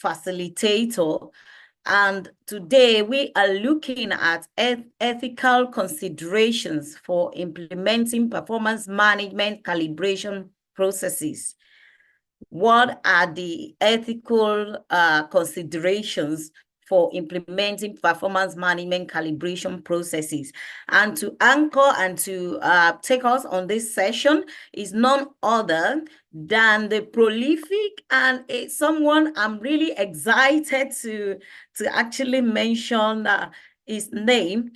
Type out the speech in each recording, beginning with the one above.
facilitator. And today we are looking at ethical considerations for implementing performance management calibration processes. What are the ethical considerations for implementing performance management calibration processes? And to anchor and to take us on this session is none other than the prolific and someone I'm really excited to actually mention his name.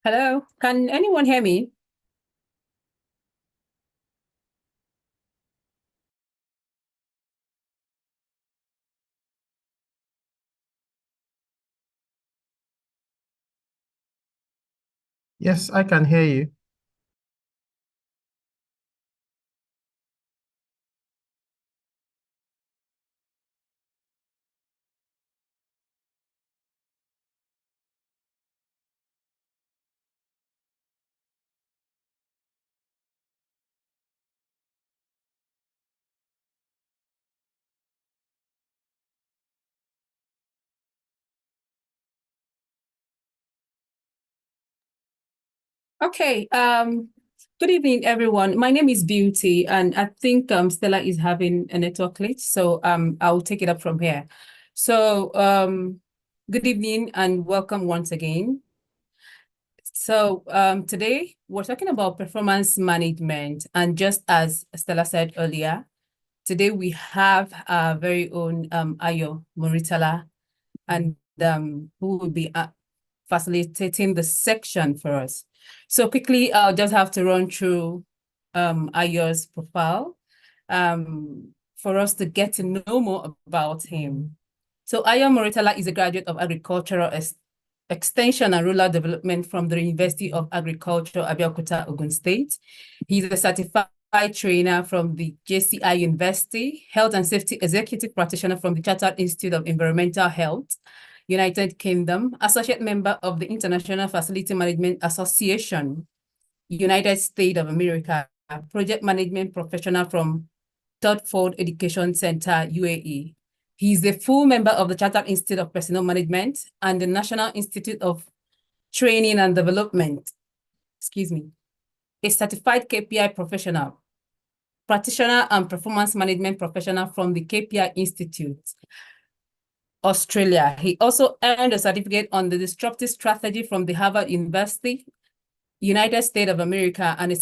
Hello, can anyone hear me? Yes, I can hear you. Okay, good evening, everyone. My name is Beauty, and I think Stella is having a network glitch, so I'll take it up from here. So good evening and welcome once again. So today we're talking about performance management, and just as Stella said earlier, today we have our very own Ayo Muritala, and who will be facilitating the section for us. So quickly, I'll just have to run through Ayo's profile for us to get to know more about him. So Ayo Muritala is a graduate of agricultural extension and rural development from the University of Agriculture, Abeokuta, Ogun State. He's a certified trainer from the JCI University, health and safety executive practitioner from the Chartered Institute of Environmental Health, United Kingdom, associate member of the International Facility Management Association, United States of America, project management professional from Thetford Education Center, UAE. He's a full member of the Chartered Institute of Personnel Management and the National Institute of Training and Development, a certified KPI professional, practitioner and performance management professional from the KPI Institute, Australia. He also earned a certificate on the disruptive strategy from the Harvard University, United States of America, and a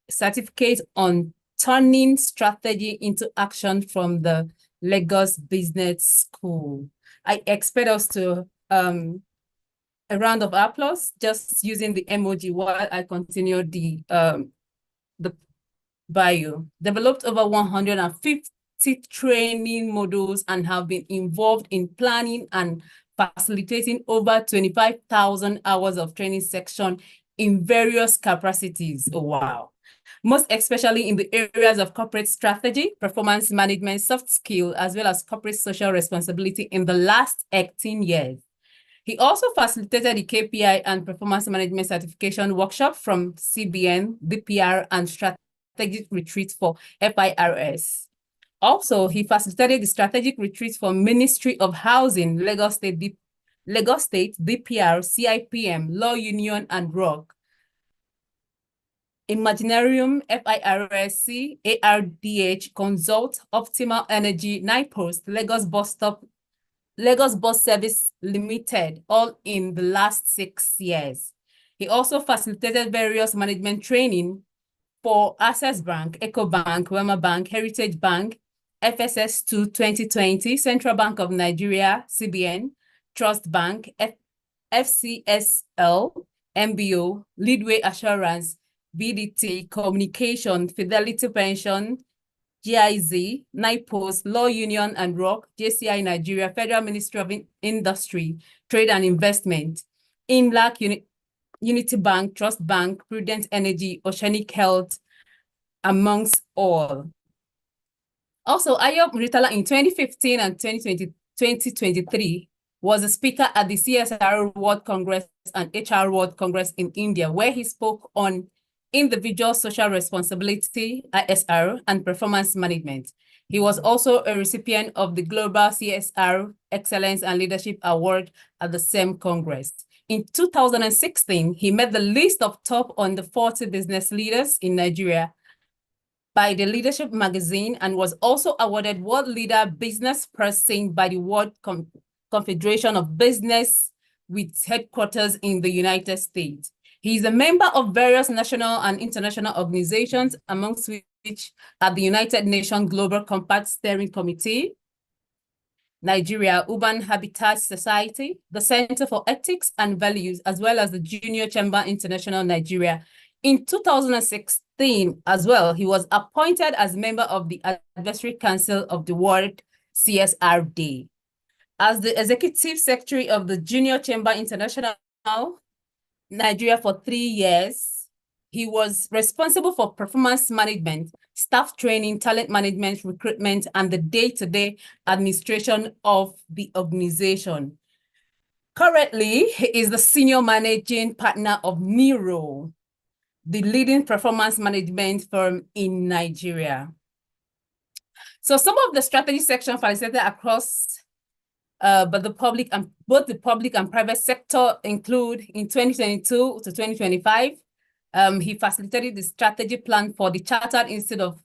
certificate on turning strategy into action from the Lagos Business School. I expect us to a round of applause, just using the emoji while I continue the bio. Developed over 150 training modules and have been involved in planning and facilitating over 25,000 hours of training section in various capacities. Oh, wow. Most especially in the areas of corporate strategy, performance management, soft skill, as well as corporate social responsibility in the last 18 years. He also facilitated the KPI and performance management certification workshop from CBN, BPR, and strategic retreat for FIRS. Also, he facilitated the strategic retreat for Ministry of Housing, Lagos State, BPR, CIPM, Law Union, and ROC. Imaginarium, FIRSC, ARDH, Consult, Optimal Energy, NIPOST, Lagos Bus Service Limited, all in the last 6 years. He also facilitated various management training for Access Bank, EcoBank, Wema Bank, Heritage Bank, FSS2 2020, Central Bank of Nigeria, CBN, Trust Bank, FCSL, MBO, Leadway Assurance, BDT, Communication, Fidelity Pension, GIZ, NIPOS, Law Union and ROC, JCI Nigeria, Federal Ministry of Industry, Trade and Investment, Inlac, Unity Bank, Trust Bank, Prudent Energy, Oceanic Health, amongst all. Also, Ayo Muritala in 2015 and 2023 was a speaker at the CSR World Congress and HR World Congress in India, where he spoke on individual social responsibility, ISR, and performance management. He was also a recipient of the Global CSR Excellence and Leadership Award at the same Congress. In 2016, he made the list of top on the 40 business leaders in Nigeria by the Leadership magazine and was also awarded World Leader Business Person by the World Confederation of Business with headquarters in the United States. He is a member of various national and international organizations, amongst which are the United Nations Global Compact Steering Committee, Nigeria Urban Habitat Society, the Center for Ethics and Values, as well as the Junior Chamber International Nigeria. In 2016 as well, he was appointed as member of the Advisory Council of the World CSR Day. As the Executive Secretary of the Junior Chamber International Nigeria for 3 years, he was responsible for performance management, staff training, talent management, recruitment, and the day-to-day administration of the organization. Currently, he is the senior managing partner of Nero, the leading performance management firm in Nigeria. So some of the strategy section facilitated across but both the public and private sector include in 2022 to 2025, he facilitated the strategy plan for the Chartered Institute of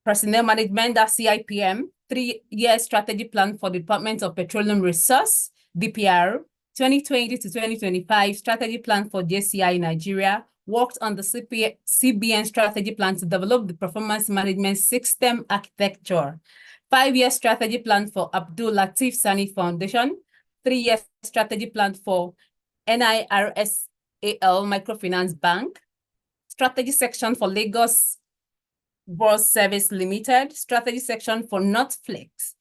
Personnel Management, that's CIPM, 3-year strategy plan for the Department of Petroleum Resource, DPR, 2020 to 2025 strategy plan for JCI Nigeria, worked on the CBN strategy plan to develop the performance management system architecture, 5-year strategy plan for Abdul Latif Sani Foundation, 3-year strategy plan for NIRSAL Microfinance Bank, strategy section for Lagos Bus Service Limited, strategy section for Northflex,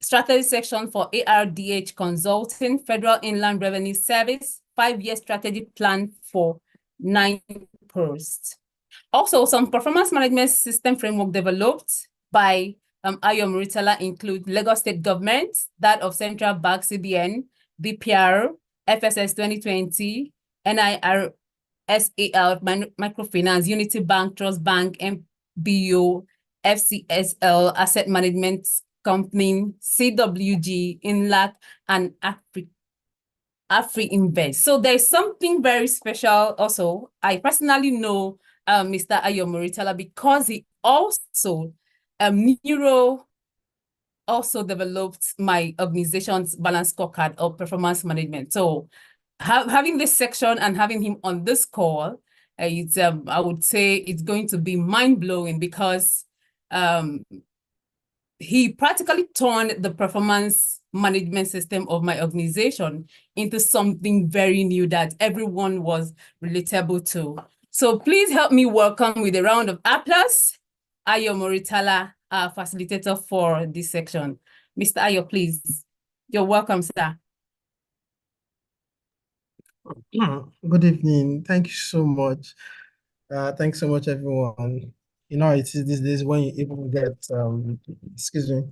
strategy section for ARDH Consulting, Federal Inland Revenue Service, 5-year strategy plan for 9 posts. Also, some performance management system framework developed by Ayo Muritala include Lagos State Government, that of Central Bank, CBN, BPR, FSS 2020, NIRSAL Microfinance, Unity Bank, Trust Bank, MBO, FCSL, Asset Management Company, CWG, INLAC, and Afri-Invest. So there's something very special also. I personally know Mr. Ayo Muritala because he also, Nero also developed my organization's balance scorecard of performance management. So having this section and having him on this call, it's I would say it's going to be mind-blowing because he practically turned the performance management system of my organization into something very new that everyone was relatable to. So please help me welcome with a round of applause, Ayo Muritala, our facilitator for this section. Mr. Ayo, please. You're welcome, sir. Good evening. Thank you so much. Thanks so much, everyone. You know, it is these days when you even get, excuse me,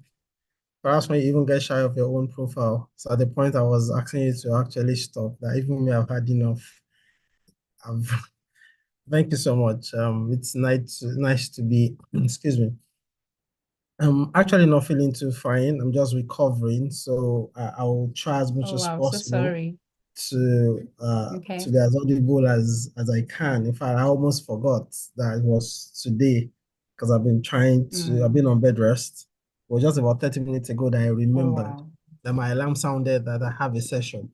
perhaps when you even get shy of your own profile. So at the point I was asking you to actually stop, that even me, I've had enough. Thank you so much. It's nice to be, excuse me. I'm actually not feeling too fine. I'm just recovering. So I will try as much as possible. So sorry. To be as audible as I can. In fact, I almost forgot that it was today because I've been I've been on bed rest. It was just about 30 minutes ago that I remembered that my alarm sounded that I have a session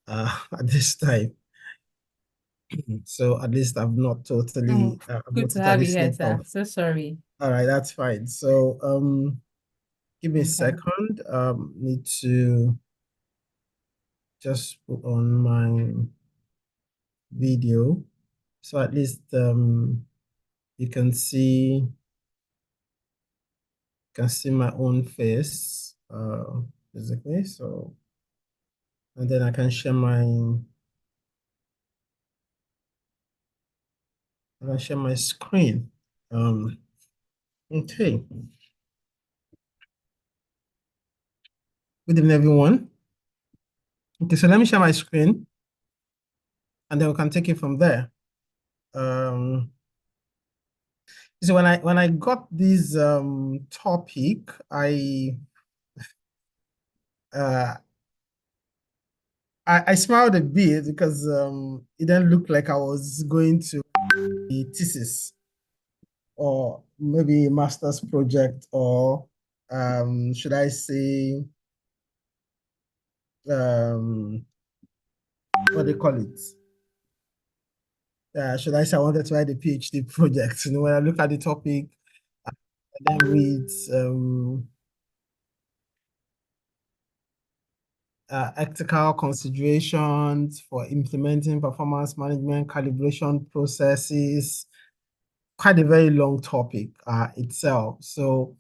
at this time. So at least I'm not totally good to have you here, sir. So sorry. All right, that's fine. So give me a second. Need to just put on my video so at least you can see my own face basically. So and then I can share my I'm gonna share my screen. Okay. Good evening, everyone. Okay, so let me share my screen, and then we can take it from there. So when I got this topic, I smiled a bit because it didn't look like I was going to the thesis or maybe a master's project, or should I say what do they call it? Should I say I wanted to write a PhD project? You know, when I look at the topic, I then read ethical considerations for implementing performance management calibration processes. Quite a very long topic itself. So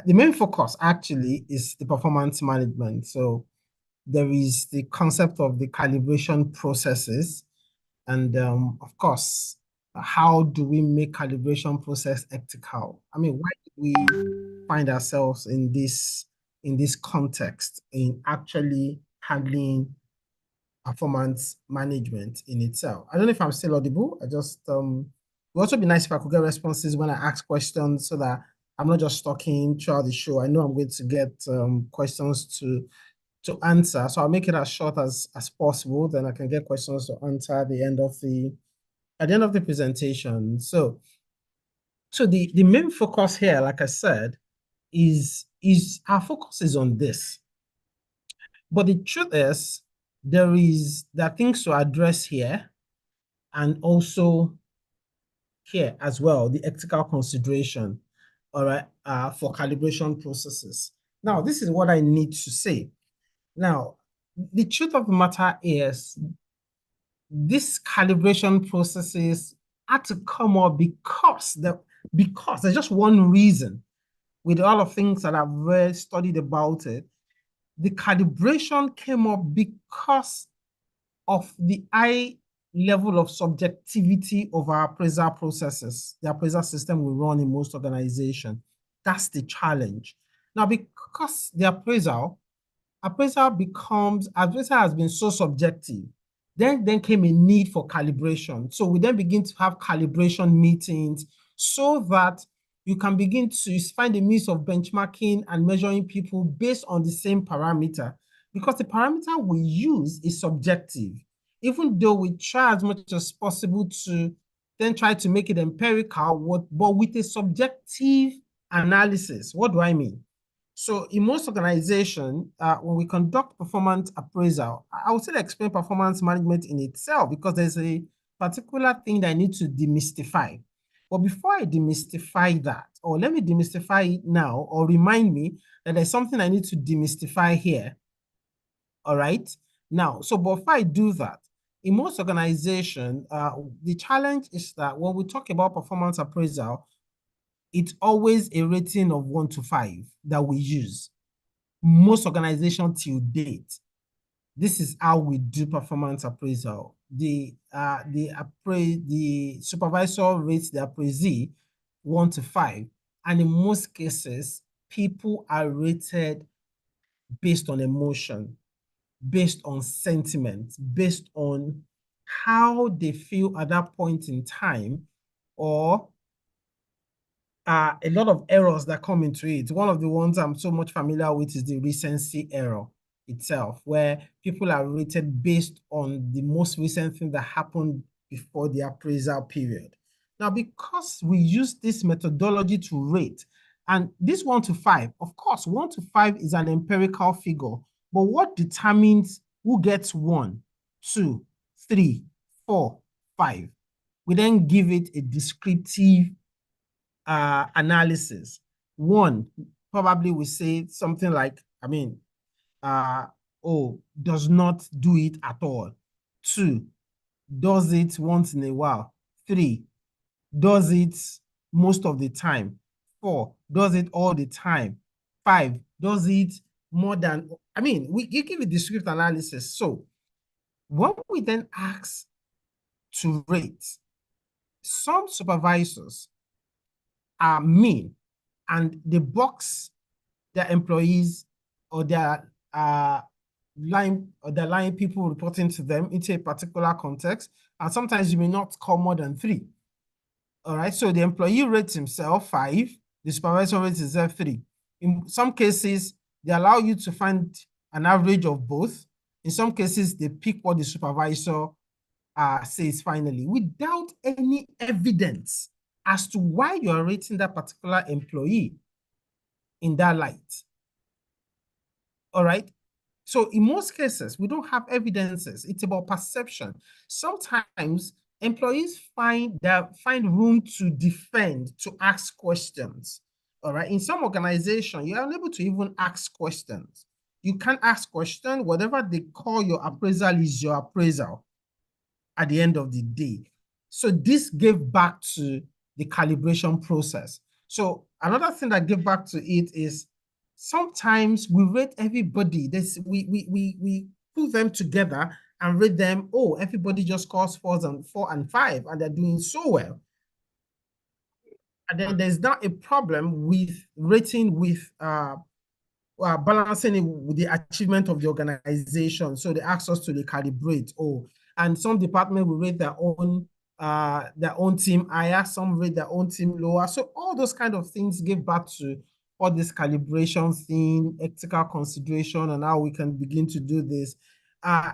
the main focus actually is the performance management. So there is the concept of the calibration processes, and of course, how do we make calibration process ethical? I mean, why do we find ourselves in this context in actually handling performance management in itself? I don't know if I'm still audible. I just it would also be nice if I could get responses when I ask questions, so that I'm not just talking throughout the show. I know I'm going to get questions to answer, so I'll make it as short as possible. Then I can get questions to answer at the end of the presentation. So the main focus here, like I said, is our focus is on this. But the truth is, there are things to address here, and also here as well, the ethical consideration, all right, for calibration processes. Now, this is what I need to say. Now, the truth of the matter is, these calibration processes had to come up because there's just one reason. With all of things that I've read, studied about it, the calibration came up because of the high level of subjectivity of our appraisal processes, the appraisal system we run in most organizations. That's the challenge. Now, because the appraisal has been so subjective, then came a need for calibration. So we then begin to have calibration meetings, so that you can begin to find a means of benchmarking and measuring people based on the same parameter, because the parameter we use is subjective. Even though we try as much as possible to then try to make it empirical, but with a subjective analysis. What do I mean? So in most organizations, when we conduct performance appraisal, I would say explain performance management in itself, because there's a particular thing that I need to demystify. But before I demystify that, or let me demystify it now, or remind me that there's something I need to demystify here. All right. Now, so before I do that, in most organizations, the challenge is that when we talk about performance appraisal, it's always a rating of 1 to 5 that we use. Most organizations till date, this is how we do performance appraisal. The supervisor rates the appraisee 1 to 5, and in most cases, people are rated based on emotion, based on sentiment, based on how they feel at that point in time, or a lot of errors that come into it. One of the ones I'm so much familiar with is the recency error itself, where people are rated based on the most recent thing that happened before the appraisal period. Now, because we use this methodology to rate, and this 1 to 5, of course, 1 to 5 is an empirical figure, but what determines who gets 1, 2, 3, 4, 5? We then give it a descriptive analysis. 1, probably we say something like, does not do it at all. 2, does it once in a while. 3, does it most of the time. 4, does it all the time. 5, does it more than, we give a descriptive analysis. So when we then ask to rate, some supervisors are mean and they box their employees or their line people reporting to them into a particular context, and sometimes you may not call more than 3. All right, so the employee rates himself 5, the supervisor rates himself 3. In some cases, they allow you to find an average of both. In some cases, they pick what the supervisor says finally, without any evidence as to why you are rating that particular employee in that light. All right. So in most cases, we don't have evidences. It's about perception. Sometimes employees find room to defend, to ask questions. All right. In some organizations, you are unable to even ask questions. You can't ask questions. Whatever they call your appraisal is your appraisal at the end of the day. So this gave back to the calibration process. So another thing that gave back to it is sometimes we rate everybody. We put them together and rate them. Oh, everybody just scores 4 and 5, and they're doing so well. And then there's not a problem with rating with balancing it with the achievement of the organization. So they ask us to calibrate. Oh, and some departments will rate their own team higher, some rate their own team lower. So all those kind of things give back to all this calibration thing, ethical consideration, and how we can begin to do this.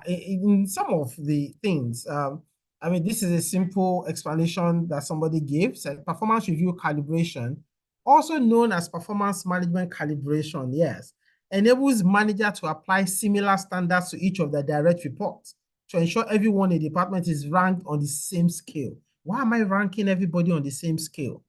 In some of the things, I mean, this is a simple explanation that somebody gives. Performance review calibration, also known as performance management calibration, yes, enables manager to apply similar standards to each of their direct reports to ensure everyone in the department is ranked on the same scale. Why am I ranking everybody on the same scale?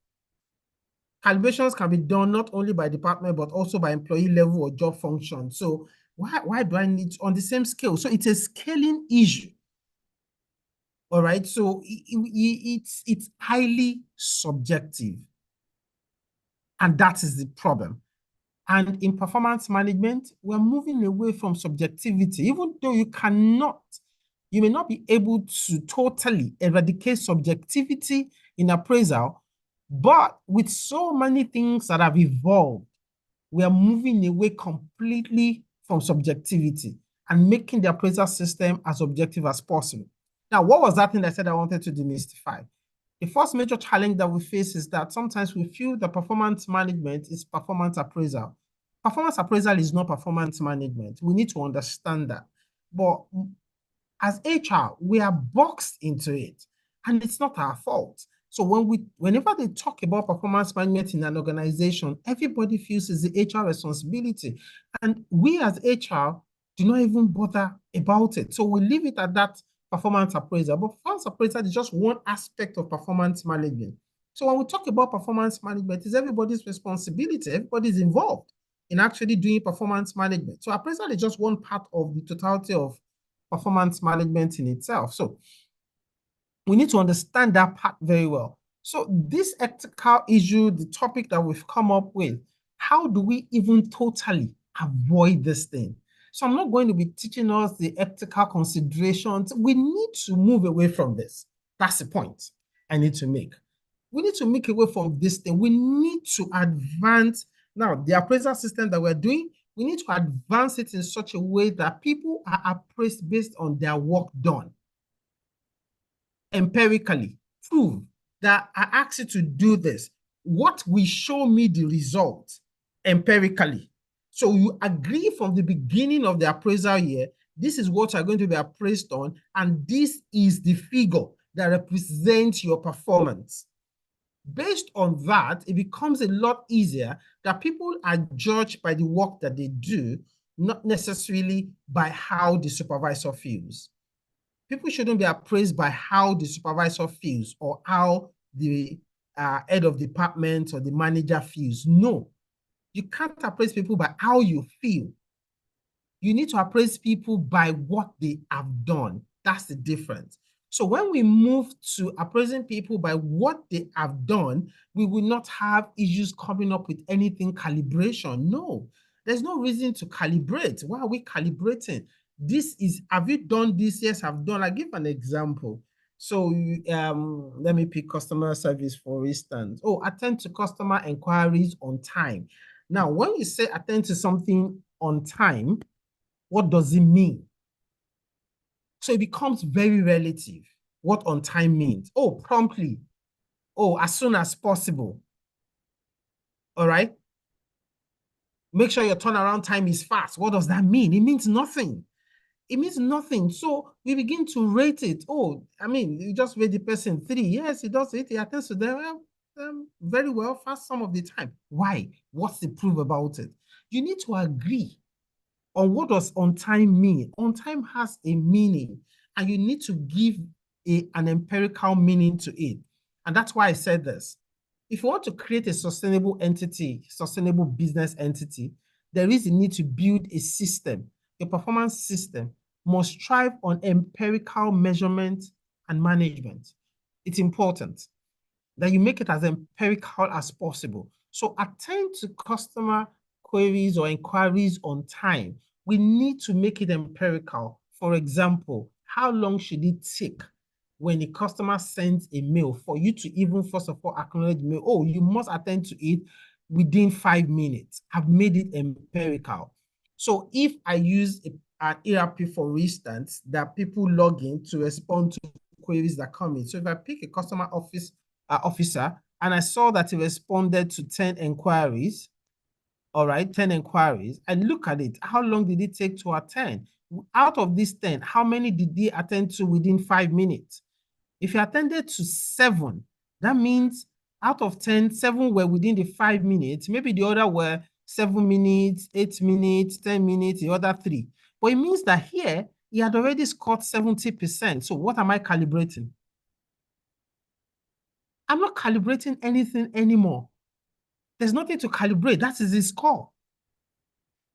Calibrations can be done not only by department, but also by employee level or job function. So why do I need on the same scale? So it's a scaling issue. All right, so it's highly subjective. And that is the problem. And in performance management, we're moving away from subjectivity, even though you may not be able to totally eradicate subjectivity in appraisal, but with so many things that have evolved, we are moving away completely from subjectivity and making the appraisal system as objective as possible. Now, what was that thing I said I wanted to demystify? The first major challenge that we face is that sometimes we feel that performance management is performance appraisal. Performance appraisal is not performance management. We need to understand that. But as HR, we are boxed into it, and it's not our fault. So whenever they talk about performance management in an organization, everybody feels it's the HR responsibility. And we as HR do not even bother about it. So we leave it at that performance appraisal. But performance appraisal is just one aspect of performance management. So when we talk about performance management, it's everybody's responsibility. Everybody's involved in actually doing performance management. So appraisal is just one part of the totality of performance management in itself. So we need to understand that part very well. So this ethical issue, the topic that we've come up with, how do we even totally avoid this thing? So I'm not going to be teaching us the ethical considerations. We need to move away from this. That's the point I need to make. We need to make away from this thing. We need to advance. Now, the appraisal system that we're doing, we need to advance it in such a way that people are appraised based on their work done. Empirically, prove that I ask you to do this. What will show me the result empirically? So you agree from the beginning of the appraisal year, this is what you're going to be appraised on, and this is the figure that represents your performance. Based on that, it becomes a lot easier that people are judged by the work that they do, not necessarily by how the supervisor feels. People shouldn't be appraised by how the supervisor feels or how the head of department or the manager feels. No, you can't appraise people by how you feel. You need to appraise people by what they have done. That's the difference. So when we move to appraising people by what they have done, we will not have issues coming up with anything calibration. No, there's no reason to calibrate. Why are we calibrating? This is, have you done this? Yes, I've done. I'll give an example. So let me pick customer service, for instance. Oh, attend to customer inquiries on time. Now, when you say attend to something on time, what does it mean? So it becomes very relative what on time means. Oh, promptly. Oh, as soon as possible. All right. Make sure your turnaround time is fast. What does that mean? It means nothing. It means nothing. So we begin to rate it. Oh, I mean, you just rate the person 3. Yes, he does it. He attends to them very well, fast some of the time. Why? What's the proof about it? You need to agree on what does on time mean. On time has a meaning, and you need to give an empirical meaning to it. And that's why I said this. If you want to create a sustainable entity, sustainable business entity, there is a need to build a system. A performance system must strive on empirical measurement and management. It's important that you make it as empirical as possible. So attend to customer queries or inquiries on time. We need to make it empirical. For example, how long should it take when a customer sends a mail for you to even first of all acknowledge mail? Oh, you must attend to it within 5 minutes. I've made it empirical. So if I use an ERP, for instance, that people log in to respond to queries that come in. So if I pick a customer officer and I saw that he responded to 10 inquiries, all right, 10 inquiries, I look at it. How long did it take to attend? Out of these 10, how many did he attend to within 5 minutes? If he attended to 7, that means out of 10, 7 were within the 5 minutes. Maybe the other were 7 minutes, 8 minutes, 10 minutes, the other 3. But it means that here, he had already scored 70%. So what am I calibrating? I'm not calibrating anything anymore. There's nothing to calibrate. That is his score.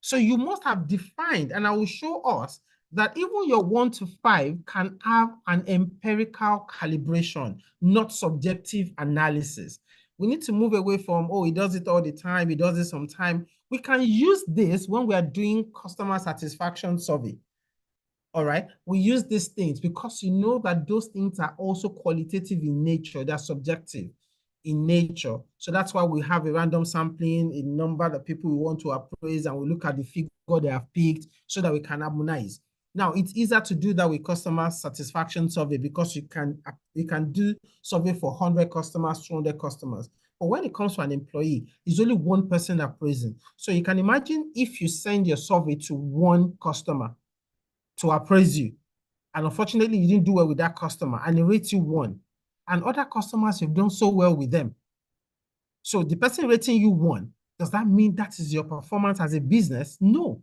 So you must have defined, and I will show us that even your 1 to 5 can have an empirical calibration, not subjective analysis. We need to move away from, oh, he does it all the time, he does it sometime. We can use this when we are doing customer satisfaction survey. All right, we use these things because you know that those things are also qualitative in nature, they're subjective in nature. So that's why we have a random sampling, a number of people we want to appraise, and we look at the figure they have picked so that we can harmonize. Now, it's easier to do that with customer satisfaction survey because you can do survey for 100 customers, 200 customers. But when it comes to an employee, it's only one person appraising. So you can imagine if you send your survey to one customer to appraise you, and unfortunately you didn't do well with that customer and they rate you 1, and other customers you've done so well with them. So the person rating you 1, does that mean that is your performance as a business? No.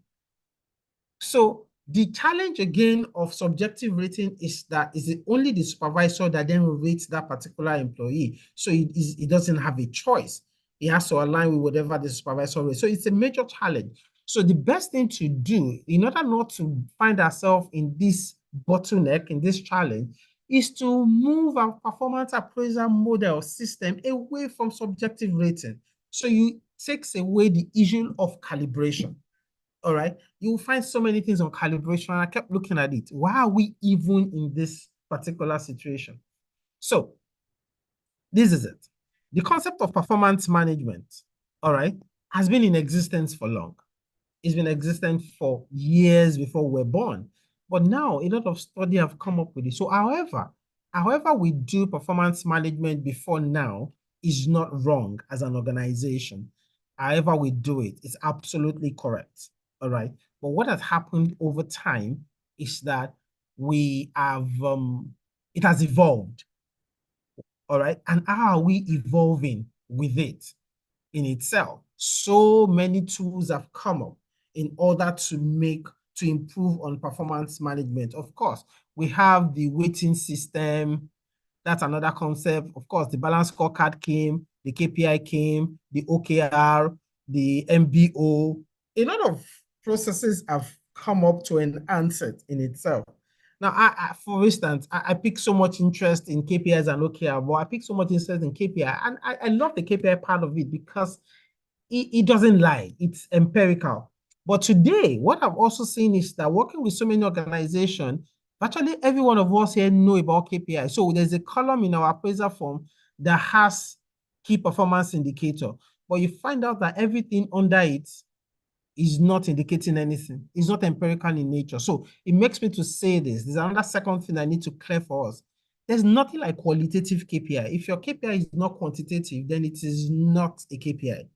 So the challenge again of subjective rating is that is it only the supervisor that then rates that particular employee. So he doesn't have a choice. He has to align with whatever the supervisor rates. So it's a major challenge. So the best thing to do in order not to find ourselves in this bottleneck, in this challenge, is to move our performance appraisal model system away from subjective rating. So you takes away the issue of calibration. All right, you will find so many things on calibration. I kept looking at it. Why are we even in this particular situation? So this is it. The concept of performance management, all right, has been in existence for long. It's been existent for years before we're born. But now a lot of study have come up with it. So however we do performance management before now is not wrong as an organization. However we do it is absolutely correct. All right. But what has happened over time is that we have, it has evolved. All right. And how are we evolving with it in itself? So many tools have come up in order to improve on performance management. Of course, we have the weighting system. That's another concept. Of course, the balance scorecard came, the KPI came, the OKR, the MBO. A lot of processes have come up to enhance it in itself. Now, for instance, I pick so much interest in KPIs and OKR, but I pick so much interest in KPI, and I love the KPI part of it because it doesn't lie. It's empirical. But today, what I've also seen is that working with so many organizations, Virtually every one of us here know about KPI. So there's a column in our appraisal form that has key performance indicator, but you find out that everything under it is not indicating anything. It's not empirical in nature. So it makes me to say this. There's another second thing I need to clear for us. There's nothing like qualitative KPI. If your KPI is not quantitative, then it is not a KPI.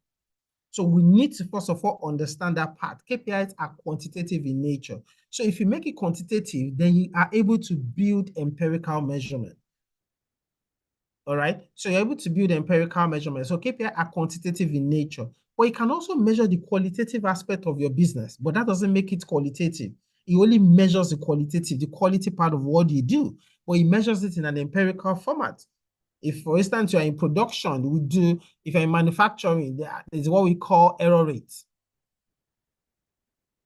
So we need to first of all understand that part. KPIs are quantitative in nature. So if you make it quantitative, then you are able to build empirical measurement. All right. So you're able to build empirical measurements. So KPI are quantitative in nature, but you can also measure the qualitative aspect of your business, but that doesn't make it qualitative. It only measures the qualitative, the quality part of what you do, but it measures it in an empirical format. If, for instance, you're in production, if you're in manufacturing, there is what we call error rates.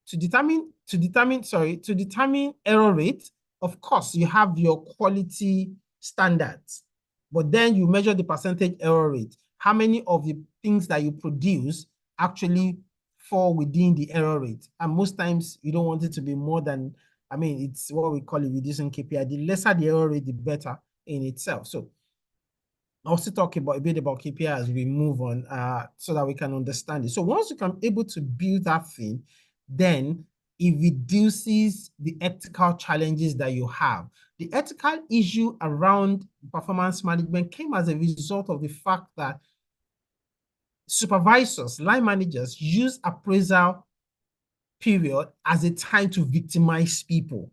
To determine error rate, of course, you have your quality standards, but then you measure the percentage error rate. How many of the things that you produce actually fall within the error rate? And most times you don't want it to be more than, it's what we call it reducing KPI. The lesser the error rate, the better in itself. So I'll still talk a bit about KPI as we move on, so that we can understand it. So once you can able to build that thing, then it reduces the ethical challenges that you have. The ethical issue around performance management came as a result of the fact that supervisors, line managers, use appraisal period as a time to victimize people.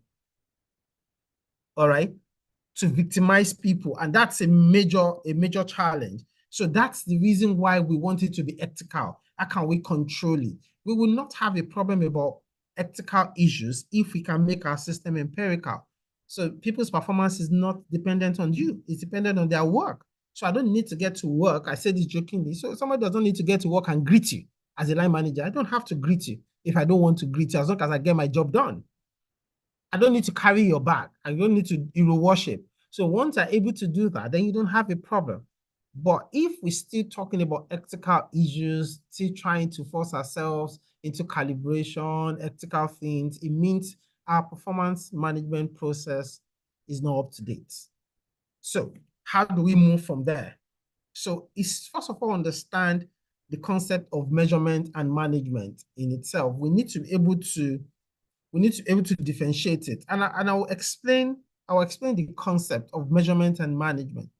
All right? To victimize people, and that's a major challenge. So that's the reason why we want it to be ethical. How can we control it? We will not have a problem about ethical issues if we can make our system empirical. So people's performance is not dependent on you, it's dependent on their work. So I don't need to get to work. I say this jokingly. So somebody doesn't need to get to work and greet you as a line manager. I don't have to greet you if I don't want to greet you, as long as I get my job done. I don't need to carry your bag. I don't need to hero worship. So once I'm able to do that, then you don't have a problem. But if we're still talking about ethical issues, still trying to force ourselves into calibration, ethical things, it means our performance management process is not up to date. So how do we move from there? So it's first of all understand the concept of measurement and management in itself. We need to be able to differentiate it. And I'll explain the concept of measurement and management.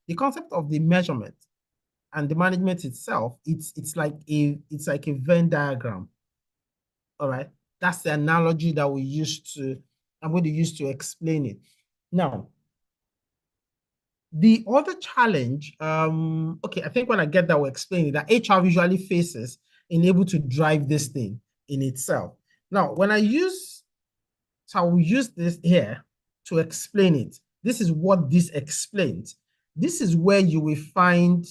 The concept of the measurement and the management itself, it's like a Venn diagram. All right. That's the analogy that I'm going to use to explain it. Now, the other challenge, I think when I get that, we'll explain it, that HR usually faces in able to drive this thing in itself. Now, I will use this here to explain it. This is what this explains. This is where you will find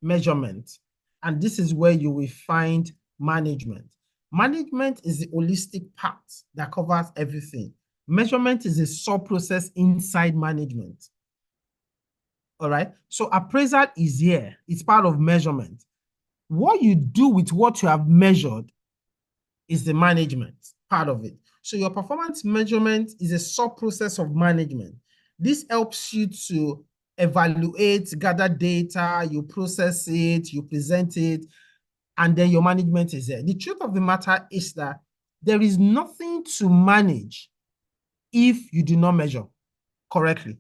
measurement, and this is where you will find management. Management is the holistic part that covers everything. Measurement is a sub-process inside management. All right. So appraisal is here. It's part of measurement. What you do with what you have measured is the management part of it. So your performance measurement is a sub-process of management. This helps you to evaluate, gather data, you process it, you present it, and then your management is there. The truth of the matter is that there is nothing to manage if you do not measure correctly.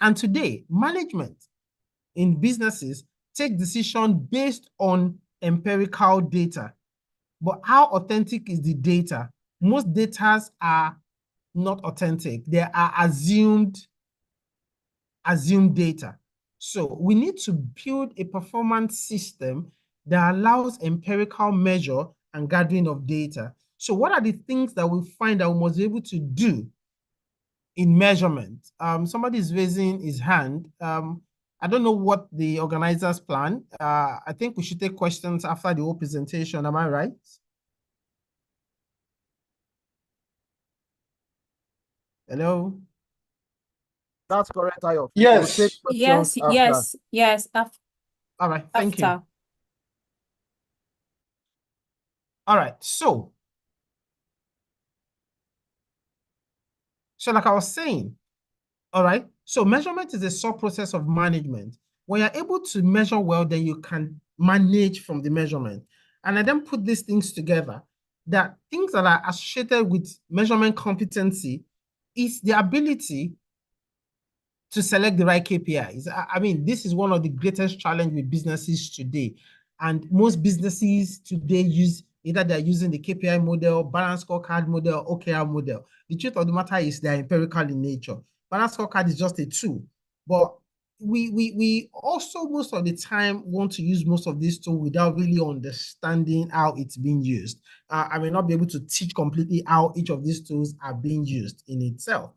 And today, management in businesses take decisions based on empirical data. But how authentic is the data? Most data are not authentic. They are assumed data. So we need to build a performance system that allows empirical measure and gathering of data. So what are the things that we find that we must be able to do in measurement? Somebody is raising his hand. I don't know what the organizers plan. I think we should take questions after the whole presentation. Am I right? Hello? That's correct, Ayo. Yes. Yes. All right, thank you. All right, so So like I was saying, all right, so measurement is a sub-process of management. When you're able to measure well, then you can manage from the measurement. And I then put these things together, that things that are associated with measurement competency is the ability to select the right KPIs. I mean, this is one of the greatest challenge with businesses today. And most businesses today use, either they're using the KPI model, balance scorecard model, OKR model. The truth of the matter is they're empirical in nature. Balance scorecard is just a tool. But we also most of the time want to use most of these tools without really understanding how it's being used. I may not be able to teach completely how each of these tools are being used in itself.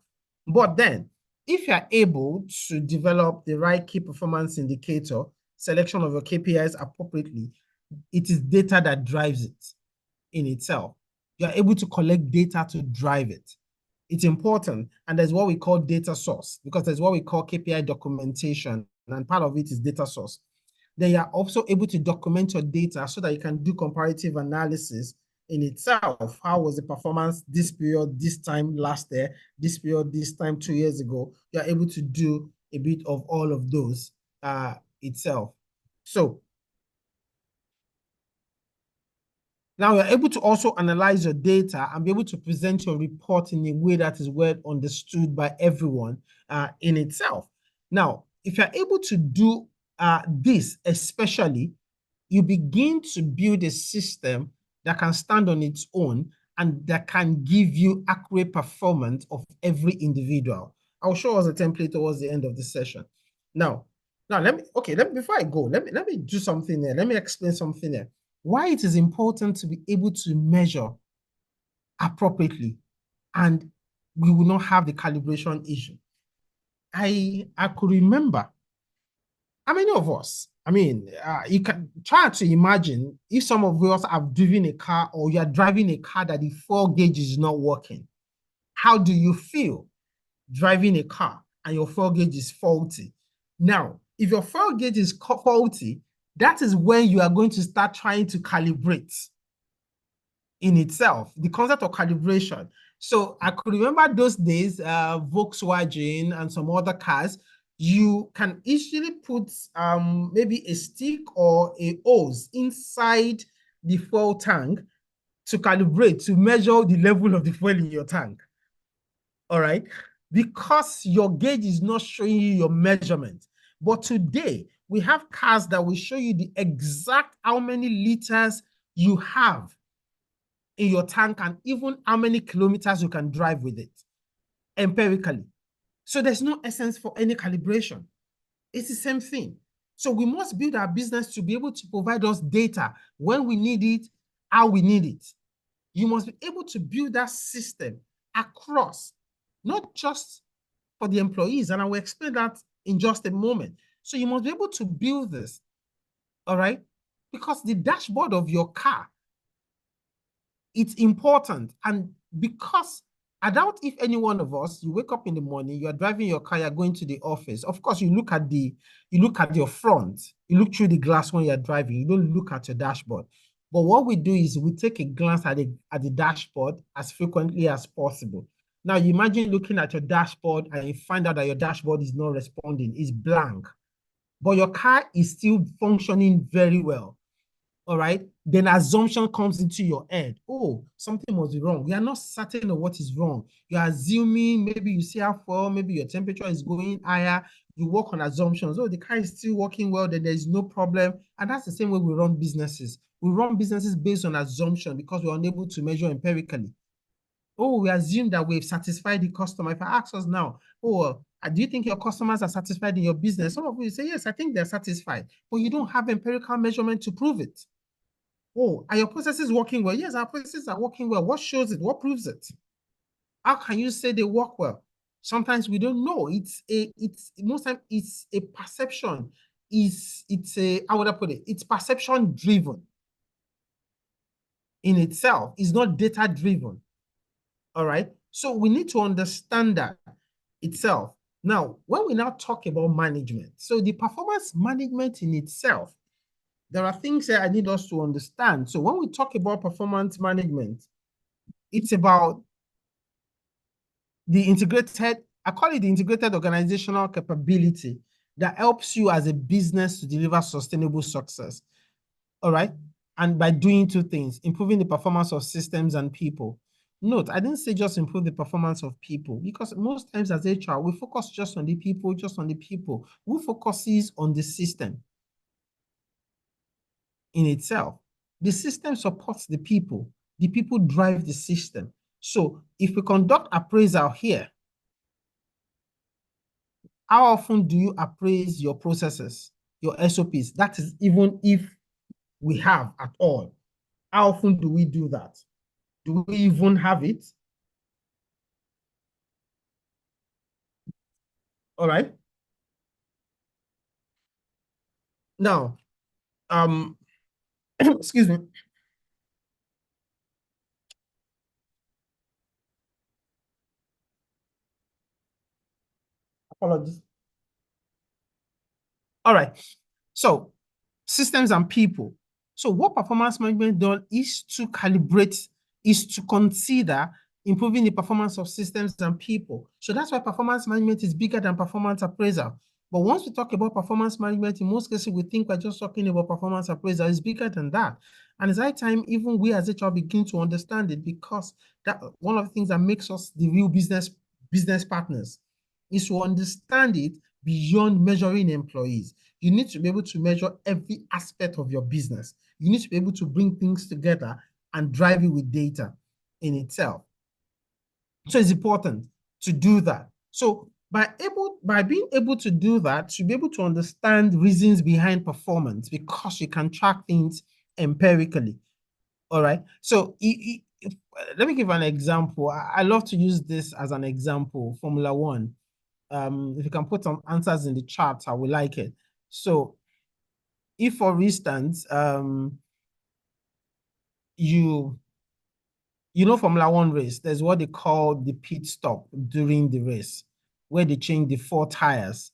But then, if you're able to develop the right key performance indicator, selection of your KPIs appropriately, it is data that drives it in itself. You're able to collect data to drive it. It's important. And there's what we call data source, because there's what we call KPI documentation, and part of it is data source. Then you're also able to document your data so that you can do comparative analysis in itself. How was the performance this period, this time last year, this period, this time 2 years ago? You're able to do a bit of all of those itself. So now you're able to also analyze your data and be able to present your report in a way that is well understood by everyone in itself. Now, if you're able to do this, especially, you begin to build a system that can stand on its own and that can give you accurate performance of every individual. I'll show us a template towards the end of the session. Now before I go, let me do something there. Let me explain something there. Why it is important to be able to measure appropriately, and we will not have the calibration issue. I could remember, how many of us, I mean, you can try to imagine if some of us have driven a car, or you're driving a car that the fuel gauge is not working. How do you feel driving a car and your fuel gauge is faulty? Now, if your fuel gauge is faulty, that is when you are going to start trying to calibrate in itself, the concept of calibration. So I could remember those days, Volkswagen and some other cars, you can easily put maybe a stick or a hose inside the fuel tank to calibrate, to measure the level of the fuel in your tank. All right, because your gauge is not showing you your measurement. But today, we have cars that will show you the exact how many liters you have in your tank and even how many kilometers you can drive with it empirically. So there's no essence for any calibration. It's the same thing. So we must build our business to be able to provide us data when we need it, how we need it. You must be able to build that system across, not just for the employees, and I will explain that in just a moment. So you must be able to build this, all right? Because the dashboard of your car, it's important. And because I doubt if any one of us, you wake up in the morning, you are driving your car, you're going to the office. Of course, you look at your front, you look through the glass when you're driving, you don't look at your dashboard. But what we do is we take a glance at the dashboard as frequently as possible. Now, you imagine looking at your dashboard and you find out that your dashboard is not responding, it's blank, but your car is still functioning very well. All right, then assumption comes into your head. Oh, something must be wrong. We are not certain of what is wrong. You're assuming, maybe you see how far, maybe your temperature is going higher. You work on assumptions. Oh, the car is still working well, then there's no problem. And that's the same way we run businesses. We run businesses based on assumption because we're unable to measure empirically. Oh, we assume that we've satisfied the customer. If I ask us now, oh, do you think your customers are satisfied in your business? Some of you say, yes, I think they're satisfied, but you don't have empirical measurement to prove it. Oh, are your processes working well? Yes, our processes are working well. What shows it? What proves it? How can you say they work well? Sometimes we don't know. Most times it's a perception. How would I put it? It's perception driven in itself. It's not data driven. All right. So we need to understand that itself. Now, when we now talk about management, so the performance management in itself, there are things that I need us to understand. So when we talk about performance management, it's about the integrated, I call it the integrated organizational capability that helps you as a business to deliver sustainable success. All right. And by doing two things, improving the performance of systems and people. Note, I didn't say just improve the performance of people, because most times as HR, we focus just on the people, Who focuses on the system in itself? The system supports the people drive the system. So if we conduct appraisal here, how often do you appraise your processes, your SOPs? That is, even if we have at all. How often do we do that? Do we even have it? All right. Now, excuse me. Apologies. All right. So, systems and people. So what performance management does is to calibrate, is to consider improving the performance of systems and people. So that's why performance management is bigger than performance appraisal. But once we talk about performance management, in most cases, we think we're just talking about performance appraisal. It's bigger than that. And it's high time even we as HR begin to understand it, because that one of the things that makes us the real business partners is to understand it beyond measuring employees. You need to be able to measure every aspect of your business. You need to be able to bring things together and drive it with data in itself. So it's important to do that. So by being able to do that, you'll be able to understand reasons behind performance, because you can track things empirically. All right. So let me give an example. I love to use this as an example, Formula One. If you can put some answers in the chat, I would like it. So if, for instance, you know Formula One race, there's what they call the pit stop during the race, where they change the 4 tires.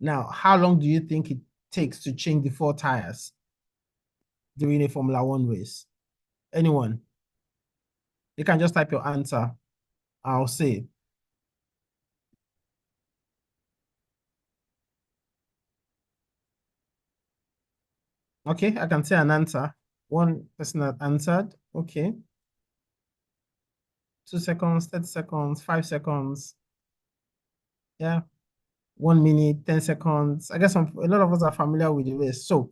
Now, how long do you think it takes to change the 4 tires during a Formula One race? Anyone? You can just type your answer. I'll say. Okay, I can say an answer. One person had answered. Okay. 2 seconds, 30 seconds, 5 seconds. Yeah. 1 minute, 10 seconds. I guess a lot of us are familiar with the race. So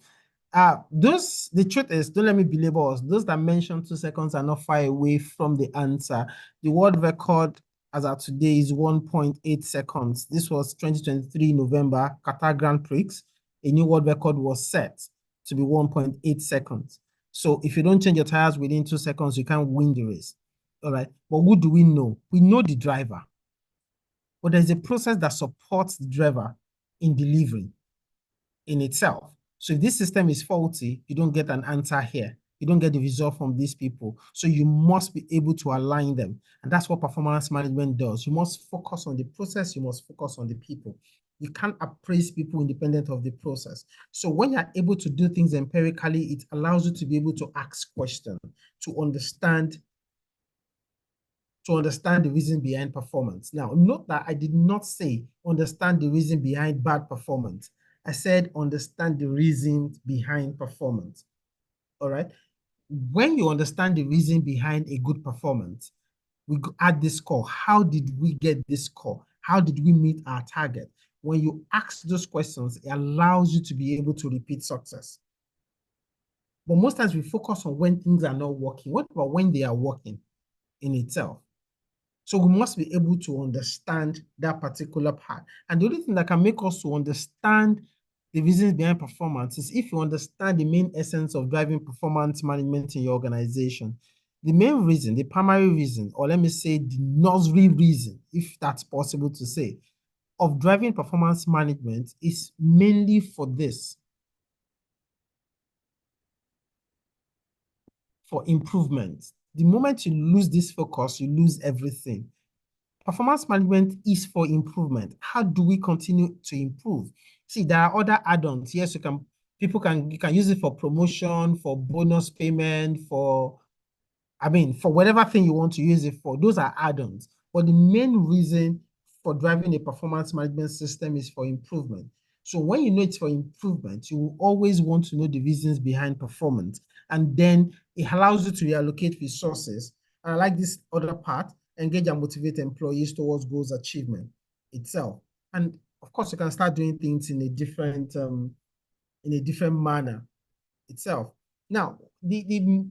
the truth is, don't let me belabor us. Those that mentioned 2 seconds are not far away from the answer. The world record as of today is 1.8 seconds. This was 2023 November Qatar Grand Prix. A new world record was set to be 1.8 seconds. So if you don't change your tires within 2 seconds, you can't win the race. All right. But who do we know? We know the driver. But there's a process that supports the driver in delivery in itself. So if this system is faulty, you don't get an answer here. You don't get the result from these people. So you must be able to align them. And that's what performance management does. You must focus on the process. You must focus on the people. You can't appraise people independent of the process. So when you're able to do things empirically, it allows you to be able to ask questions, to understand the reason behind performance. Now, note that I did not say understand the reason behind bad performance. I said understand the reason behind performance. All right. When you understand the reason behind a good performance, we add this score. How did we get this score? How did we meet our target? When you ask those questions, it allows you to be able to repeat success. But most times we focus on when things are not working. What about when they are working in itself? So we must be able to understand that particular part. And the only thing that can make us to understand the reasons behind performance is if you understand the main essence of driving performance management in your organization. The main reason, the primary reason, or let me say the nursery reason, if that's possible to say, of driving performance management is mainly for this. For improvement. The moment you lose this focus, you lose everything. Performance management is for improvement. How do we continue to improve? See, there are other add-ons. Yes, you can use it for promotion, for bonus payment, for whatever thing you want to use it for. Those are add-ons. But the main reason for driving a performance management system is for improvement. So when you know it's for improvement, you will always want to know the reasons behind performance. And then it allows you to reallocate resources. And I like this other part, engage and motivate employees towards goals achievement itself. And of course, you can start doing things in a different manner itself. Now, the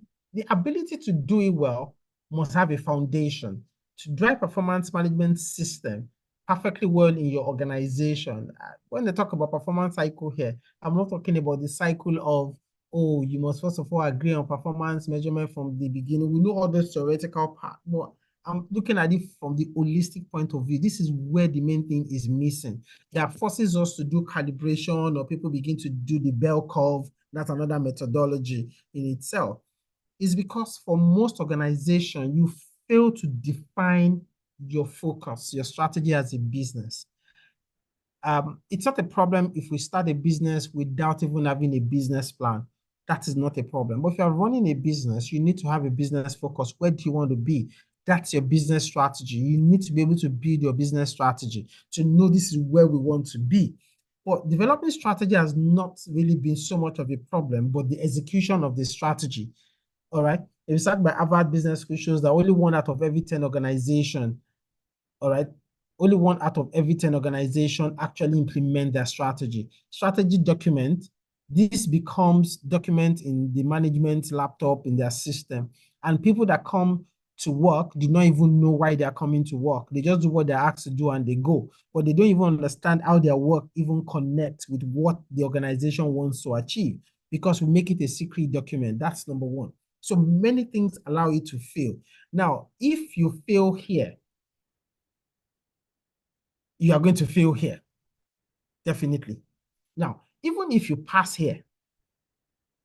ability to do it well must have a foundation. To drive performance management system perfectly well in your organization. When they talk about performance cycle here, I'm not talking about the cycle of, oh, you must first of all agree on performance measurement from the beginning. We know all those theoretical part, but I'm looking at it from the holistic point of view. This is where the main thing is missing. That forces us to do calibration, or people begin to do the bell curve. That's another methodology in itself. Is because for most organizations, you fail to define your focus, your strategy as a business. It's not a problem if we start a business without even having a business plan. That is not a problem. But if you're running a business, you need to have a business focus. Where do you want to be? That's your business strategy. You need to be able to build your business strategy to know this is where we want to be. But developing strategy has not really been so much of a problem, but the execution of the strategy. All right. If you start by Harvard Business School shows that only 1 out of every 10 organization, all right, only 1 out of every 10 organization actually implement their strategy. Strategy document, this becomes document in the management laptop in their system. And people that come to work do not even know why they are coming to work. They just do what they're asked to do and they go. But they don't even understand how their work even connects with what the organization wants to achieve, because we make it a secret document. That's number one. So many things allow you to fail. Now, if you fail here, you are going to fail here. Definitely. Now, even if you pass here,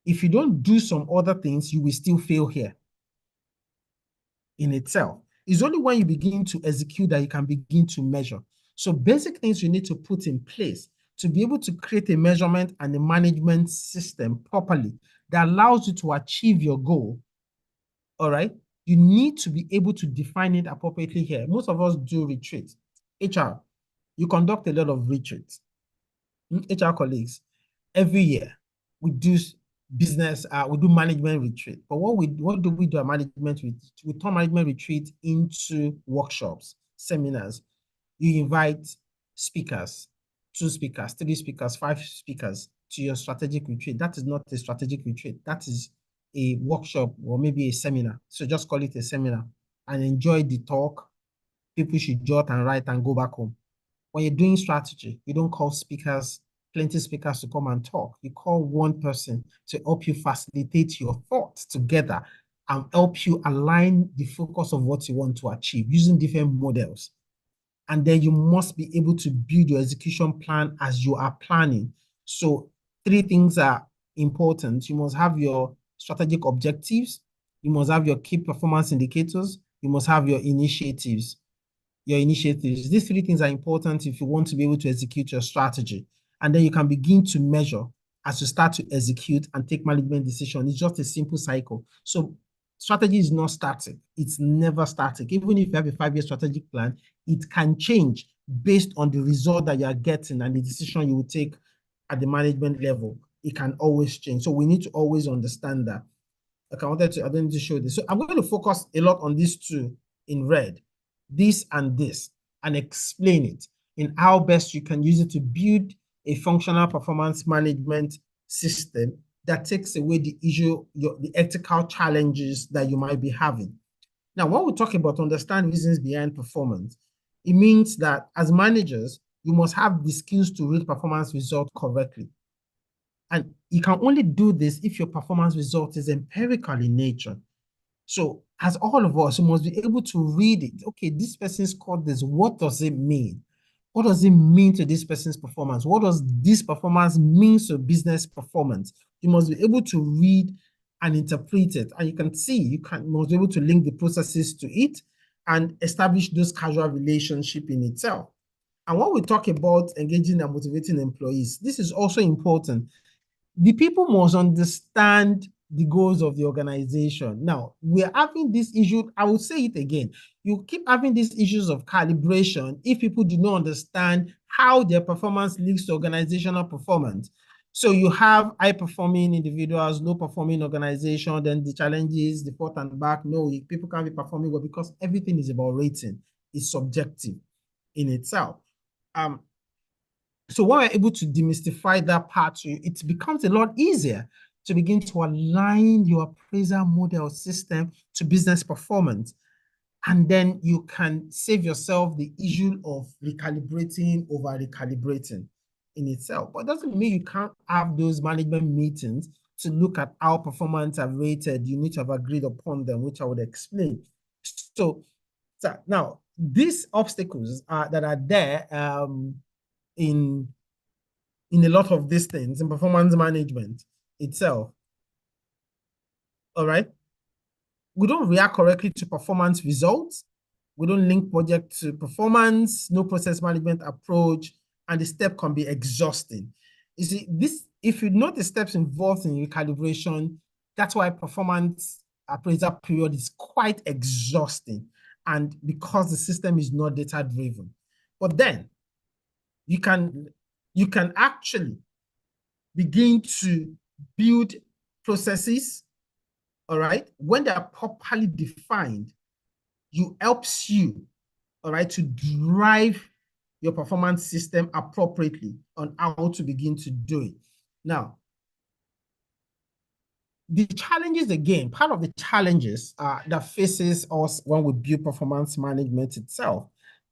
if you don't do some other things, you will still fail here in itself. It's only when you begin to execute that you can begin to measure. So basic things you need to put in place to be able to create a measurement and a management system properly that allows you to achieve your goal. All right. You need to be able to define it appropriately here. Most of us do retreats. HR, you conduct a lot of retreats. HR colleagues, every year we do business, we do management retreat. But what do we do a management retreat? We turn management retreat into workshops, seminars. You invite speakers, 2 speakers, 3 speakers, 5 speakers to your strategic retreat. That is not a strategic retreat. That is a workshop or maybe a seminar. So just call it a seminar and enjoy the talk. People should jot and write and go back home. When you're doing strategy, you don't call speakers, plenty speakers to come and talk. You call one person to help you facilitate your thoughts together and help you align the focus of what you want to achieve using different models. And then you must be able to build your execution plan as you are planning. So 3 things are important. You must have your strategic objectives. You must have your key performance indicators. You must have your initiatives. These 3 things are important if you want to be able to execute your strategy. And then you can begin to measure as you start to execute and take management decisions. It's just a simple cycle. So strategy is not static. It's never static. Even if you have a 5-year strategic plan, it can change based on the result that you are getting and the decision you will take at the management level. It can always change. So we need to always understand that. Okay, I don't need to show this. So I'm going to focus a lot on these 2 in red, this and this, and explain it in how best you can use it to build a functional performance management system that takes away the ethical challenges that you might be having. Now, when we talk about understand reasons behind performance, it means that as managers, you must have the skills to read performance results correctly. And you can only do this if your performance result is empirical in nature. So as all of us, you must be able to read it. Okay, this person scored this. What does it mean? What does it mean to this person's performance? What does this performance mean to business performance? You must be able to read and interpret it. And you can see, you must be able to link the processes to it and establish those causal relationships in itself. And when we talk about engaging and motivating employees, this is also important. The people must understand the goals of the organization. Now, we're having this issue, I will say it again, you keep having these issues of calibration if people do not understand how their performance leads to organizational performance. So you have high-performing individuals, low-performing organization, then the challenges, the forth and back. No, people can't be performing well because everything is about rating. It's subjective in itself. So when we're able to demystify that part, it becomes a lot easier to begin to align your appraisal model system to business performance. And then you can save yourself the issue of recalibrating over recalibrating in itself. But it doesn't mean you can't have those management meetings to look at how performance are rated. You need to have agreed upon them, which I would explain. So now, these obstacles that are there in a lot of these things in performance management itself. All right. We don't react correctly to performance results. We don't link project to performance, no process management approach, and the step can be exhausting. You see, this, if you know the steps involved in recalibration, that's why performance appraisal period is quite exhausting, and because the system is not data driven. But then you can actually begin to build processes, all right? When they are properly defined, helps you, all right, to drive your performance system appropriately on how to begin to do it. Now, the challenges, again, part of the challenges that faces us when we build performance management itself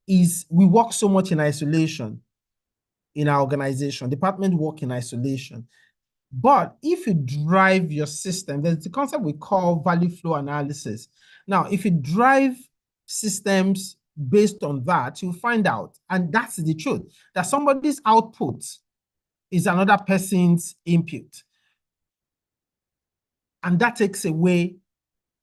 is we work so much in isolation in our organization. Department work in isolation. But if you drive your system, there's the concept we call value flow analysis. Now, if you drive systems based on that, you'll find out, and that's the truth, that somebody's output is another person's input. And that takes away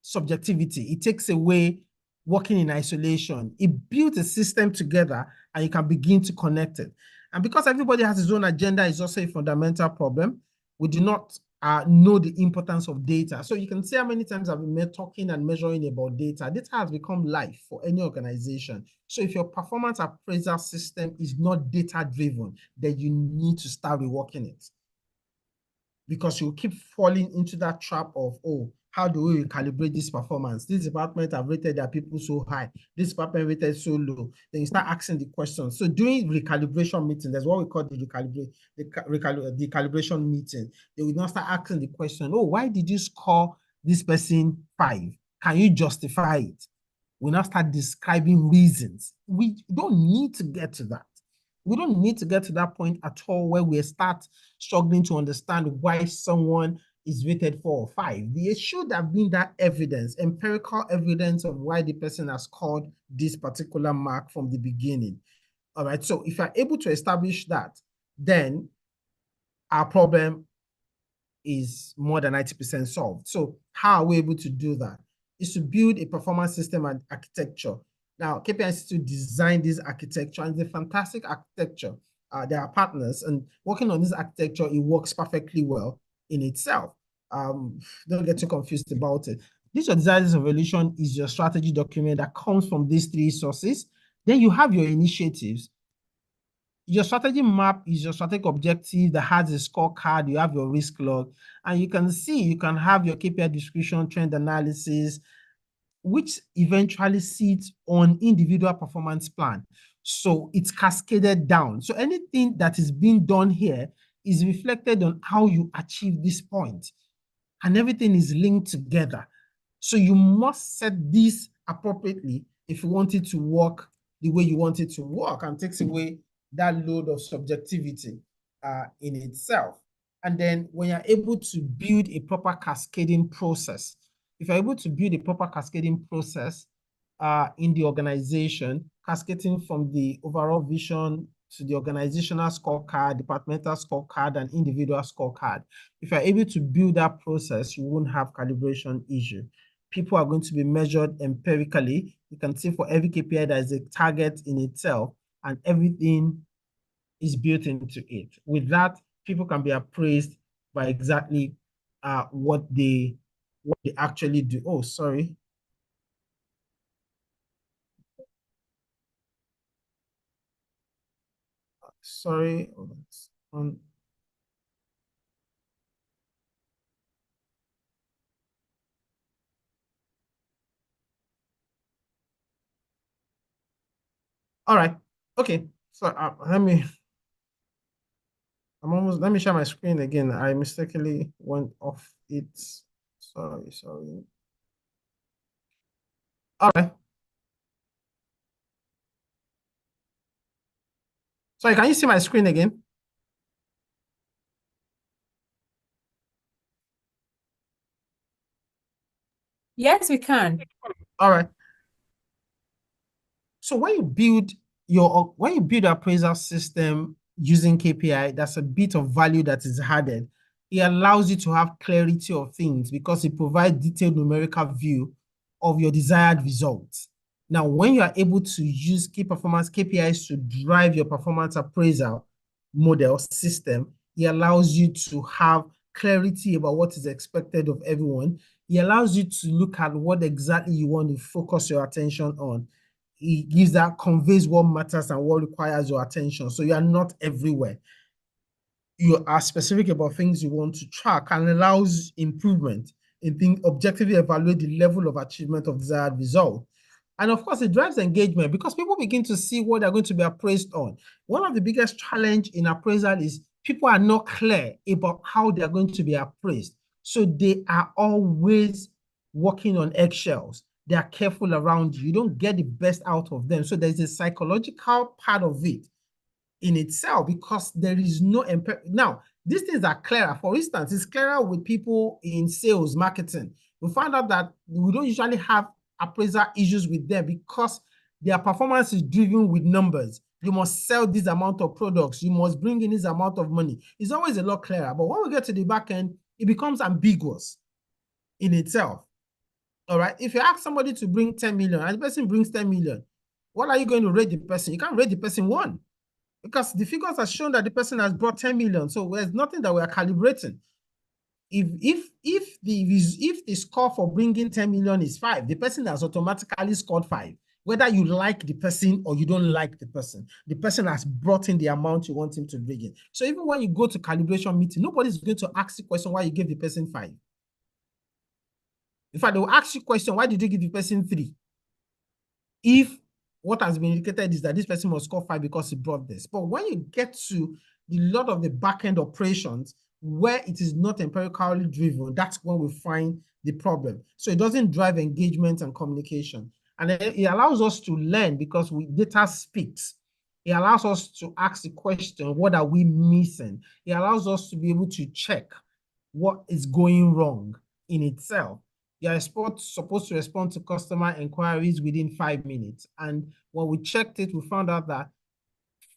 subjectivity. It takes away working in isolation. It builds a system together and you can begin to connect it. And because everybody has his own agenda, is also a fundamental problem. We do not know the importance of data. So you can see how many times I've been talking and measuring about data. Data has become life for any organization. So if your performance appraisal system is not data-driven, then you need to start reworking it. Because you keep falling into that trap of, oh, how do we recalibrate this performance? This department have rated their people so high. This department rated so low. Then you start asking the questions. So during recalibration meeting, that's what we call the calibration meeting. They will now start asking the question, oh, why did you score this person 5? Can you justify it? We now start describing reasons. We don't need to get to that. We don't need to get to that point at all where we start struggling to understand why someone is rated 4 or 5. There should have been that evidence, empirical evidence of why the person has scored this particular mark from the beginning. All right, so if you're able to establish that, then our problem is more than 90% solved. So how are we able to do that? Is to build a performance system and architecture. Now, KPI Institute designed this architecture, and it's a fantastic architecture. There are partners, and working on this architecture, it works perfectly well in itself. Don't get too confused about it. Digital Design Evolution is your strategy document that comes from these 3 sources. Then you have your initiatives. Your strategy map is your strategic objective that has a scorecard. You have your risk log, and you can see, you can have your KPI description, trend analysis, which eventually sits on individual performance plan. So it's cascaded down. So anything that is being done here is reflected on how you achieve this point. And everything is linked together. So you must set this appropriately if you want it to work the way you want it to work, and takes away that load of subjectivity in itself. And then when you're able to build a proper cascading process, if you're able to build a proper cascading process in the organization, cascading from the overall vision to the organizational scorecard, departmental scorecard, and individual scorecard. If you're able to build that process, you won't have calibration issue. People are going to be measured empirically. You can see for every KPI, there is a target in itself, and everything is built into it. With that, people can be appraised by exactly what they actually do. Oh, sorry. Sorry. All right. Okay. So let me share my screen again. I mistakenly went off it. Sorry. All right. Sorry, can you see my screen again? Yes, we can. All right. So when you build your appraisal system using KPI, that's a bit of value that is added. It allows you to have clarity of things because it provides detailed numerical view of your desired results. Now, when you are able to use key performance KPIs to drive your performance appraisal model system, it allows you to have clarity about what is expected of everyone. It allows you to look at what exactly you want to focus your attention on. It gives that conveys what matters and what requires your attention. So you are not everywhere. You are specific about things you want to track and allows improvement in things, objectively evaluate the level of achievement of desired result. And of course, it drives engagement because people begin to see what they're going to be appraised on. One of the biggest challenge in appraisal is people are not clear about how they're going to be appraised. So they are always walking on eggshells. They are careful around you. You don't get the best out of them. So there's a psychological part of it in itself because there is no now these things are clearer. For instance, it's clearer with people in sales marketing. We found out that we don't usually have appraisal issues with them because their performance is driven with numbers. You must sell this amount of products, you must bring in this amount of money. It's always a lot clearer. But when we get to the back end, it becomes ambiguous in itself. All right. If you ask somebody to bring 10 million and the person brings 10 million, what are you going to rate the person? You can't rate the person 1 because the figures have shown that the person has brought 10 million. So there's nothing that we are calibrating. If the score for bringing 10 million is 5, the person has automatically scored 5. Whether you like the person or you don't like the person has brought in the amount you want him to bring in. So even when you go to calibration meeting, nobody's going to ask the question why you gave the person 5. In fact, they will ask you question, why did you give the person 3? If what has been indicated is that this person must score 5 because he brought this. But when you get to a lot of the back-end operations where it is not empirically driven, that's when we find the problem. So it doesn't drive engagement and communication. And it allows us to learn because data speaks. It allows us to ask the question, what are we missing? It allows us to be able to check what is going wrong in itself. You are supposed to respond to customer inquiries within 5 minutes. And when we checked it, we found out that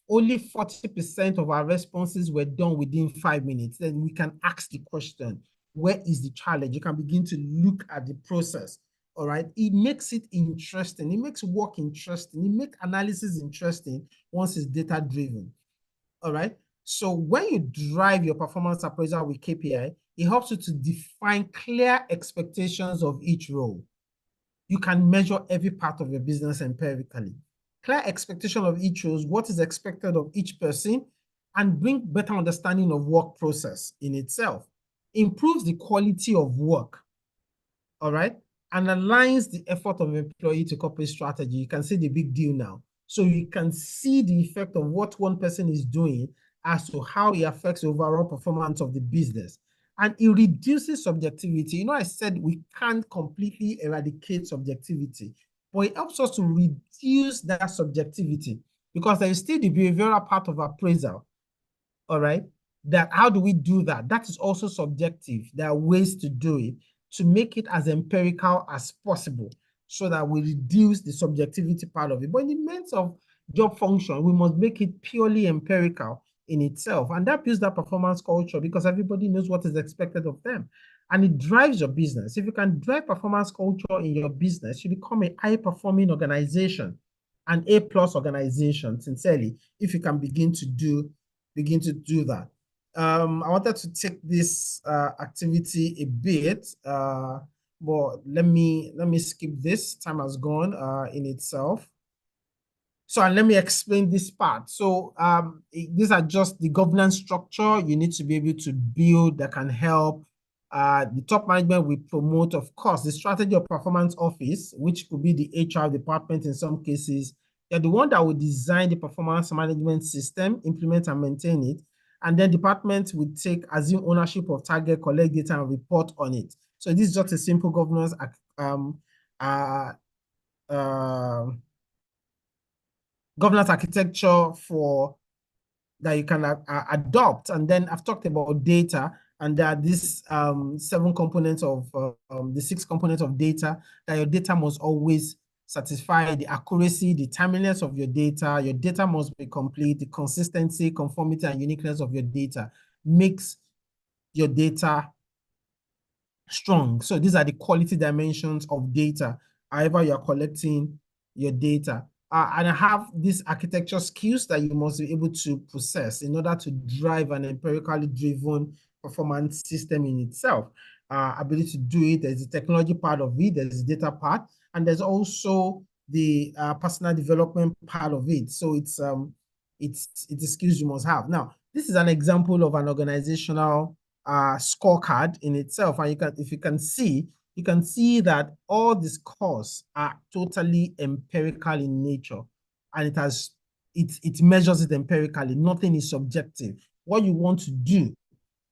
only 40% of our responses were done within 5 minutes. Then we can ask the question, where is the challenge? You can begin to look at the process. All right. It makes it interesting. It makes work interesting. It makes analysis interesting once it's data driven. All right. So when you drive your performance appraisal with KPI, it helps you to define clear expectations of each role. You can measure every part of your business empirically. Clear expectation of each role, what is expected of each person, and bring better understanding of work process in itself. Improves the quality of work, all right, and aligns the effort of employee to corporate strategy. You can see the big deal now. So you can see the effect of what one person is doing as to how it affects the overall performance of the business. And it reduces subjectivity. You know, I said we can't completely eradicate subjectivity, but it helps us to reduce that subjectivity because there is still the behavioral part of appraisal. All right. That how do we do that? That is also subjective. There are ways to do it to make it as empirical as possible so that we reduce the subjectivity part of it. But in the means of job function, we must make it purely empirical in itself. And that builds that performance culture because everybody knows what is expected of them. And it drives your business. If you can drive performance culture in your business, you become a high-performing organization, an A+ organization, sincerely, if you can begin to do that. I wanted to take this activity a bit, but let me skip this. Time has gone in itself. So, and let me explain this part. So these are just the governance structure you need to be able to build that can help the top management. We promote, of course, the strategy of performance office, which could be the HR department in some cases. They're the one that will design the performance management system, implement and maintain it. And then department would assume ownership of target, collect data, and report on it. So this is just a simple governance governance architecture for that you can adopt. And then I've talked about data, and there are these 7 components of the 6 components of data that your data must always satisfy: the accuracy, the timeliness of your data must be complete, the consistency, conformity, and uniqueness of your data makes your data strong. So these are the quality dimensions of data, however you are collecting your data. And I have these architecture skills that you must be able to possess in order to drive an empirically driven performance system in itself. Ability to do it, there's the technology part of it, there's the data part, and there's also the personal development part of it. So it's the skills you must have. Now, this is an example of an organizational scorecard in itself, and if you can see that all the scores are totally empirical in nature, and it measures it empirically. Nothing is subjective. What you want to do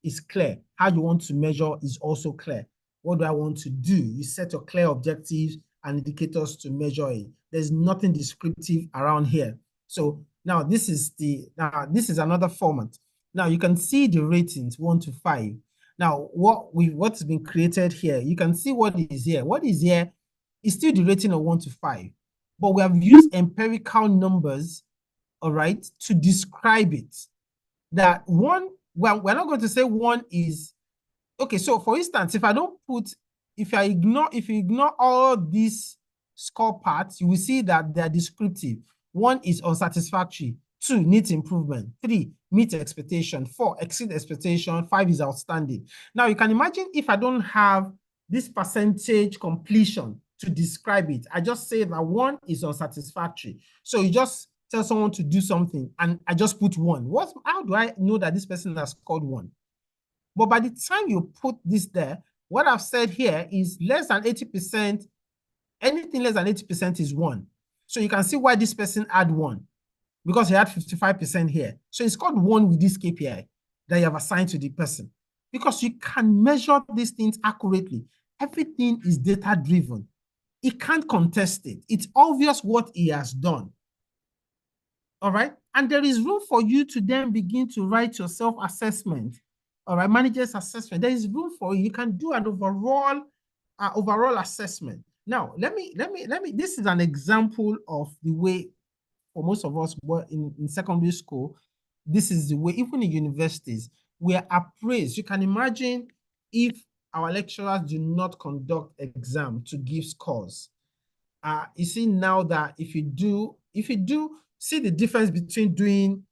is clear. How you want to measure is also clear. What do I want to do? You set your clear objectives and indicators to measure it. There's nothing descriptive around here. So now this is another format. Now you can see the ratings 1 to 5. Now what's been created here, you can see what is here. What is here is still the rating of 1 to 5, but we have used empirical numbers, all right, to describe it. That one, well, we're not going to say one is okay. So for instance, if you ignore all these score parts, you will see that they're descriptive. 1 is unsatisfactory, 2 needs improvement, 3 meet expectation, 4 exceed expectation, 5 is outstanding. Now you can imagine if I don't have this percentage completion to describe it, I just say that 1 is unsatisfactory. So you just tell someone to do something and I just put 1. How do I know that this person has scored 1? But by the time you put this there, what I've said here is less than 80%, anything less than 80% is 1. So you can see why this person had 1, because he had 55% here. So it's called 1 with this KPI that you have assigned to the person, because you can measure these things accurately. Everything is data-driven. He can't contest it. It's obvious what he has done. All right? And there is room for you to then begin to write your self-assessment. All right, manager's assessment. There is room for you. You can do an overall assessment. Now, this is an example of the way for most of us in secondary school, this is the way, even in universities, we are appraised. You can imagine if our lecturers do not conduct exam to give scores. You see now that if you do, see the difference between doing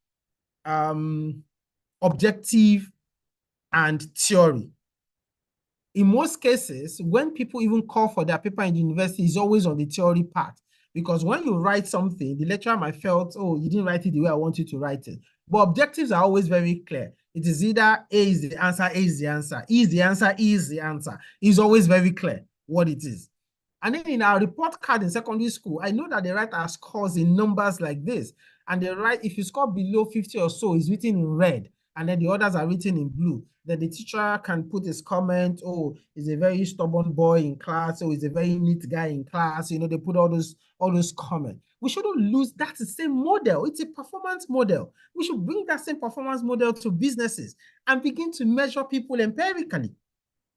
objective and theory. In most cases, when people even call for their paper in the university, is always on the theory part. Because when you write something, the lecturer might felt, oh, you didn't write it the way I want you to write it. But objectives are always very clear. It is either A is the answer, A is the answer, E is the answer, E is the answer. It's always very clear what it is. And then in our report card in secondary school, I know that they write our scores in numbers like this. And they write, if you score below 50 or so, it's written in red. And then the others are written in blue. Then the teacher can put his comment, oh, he's a very stubborn boy in class, or he's a very neat guy in class. You know, they put all those comments. We shouldn't lose that same model. It's a performance model. We should bring that same performance model to businesses and begin to measure people empirically.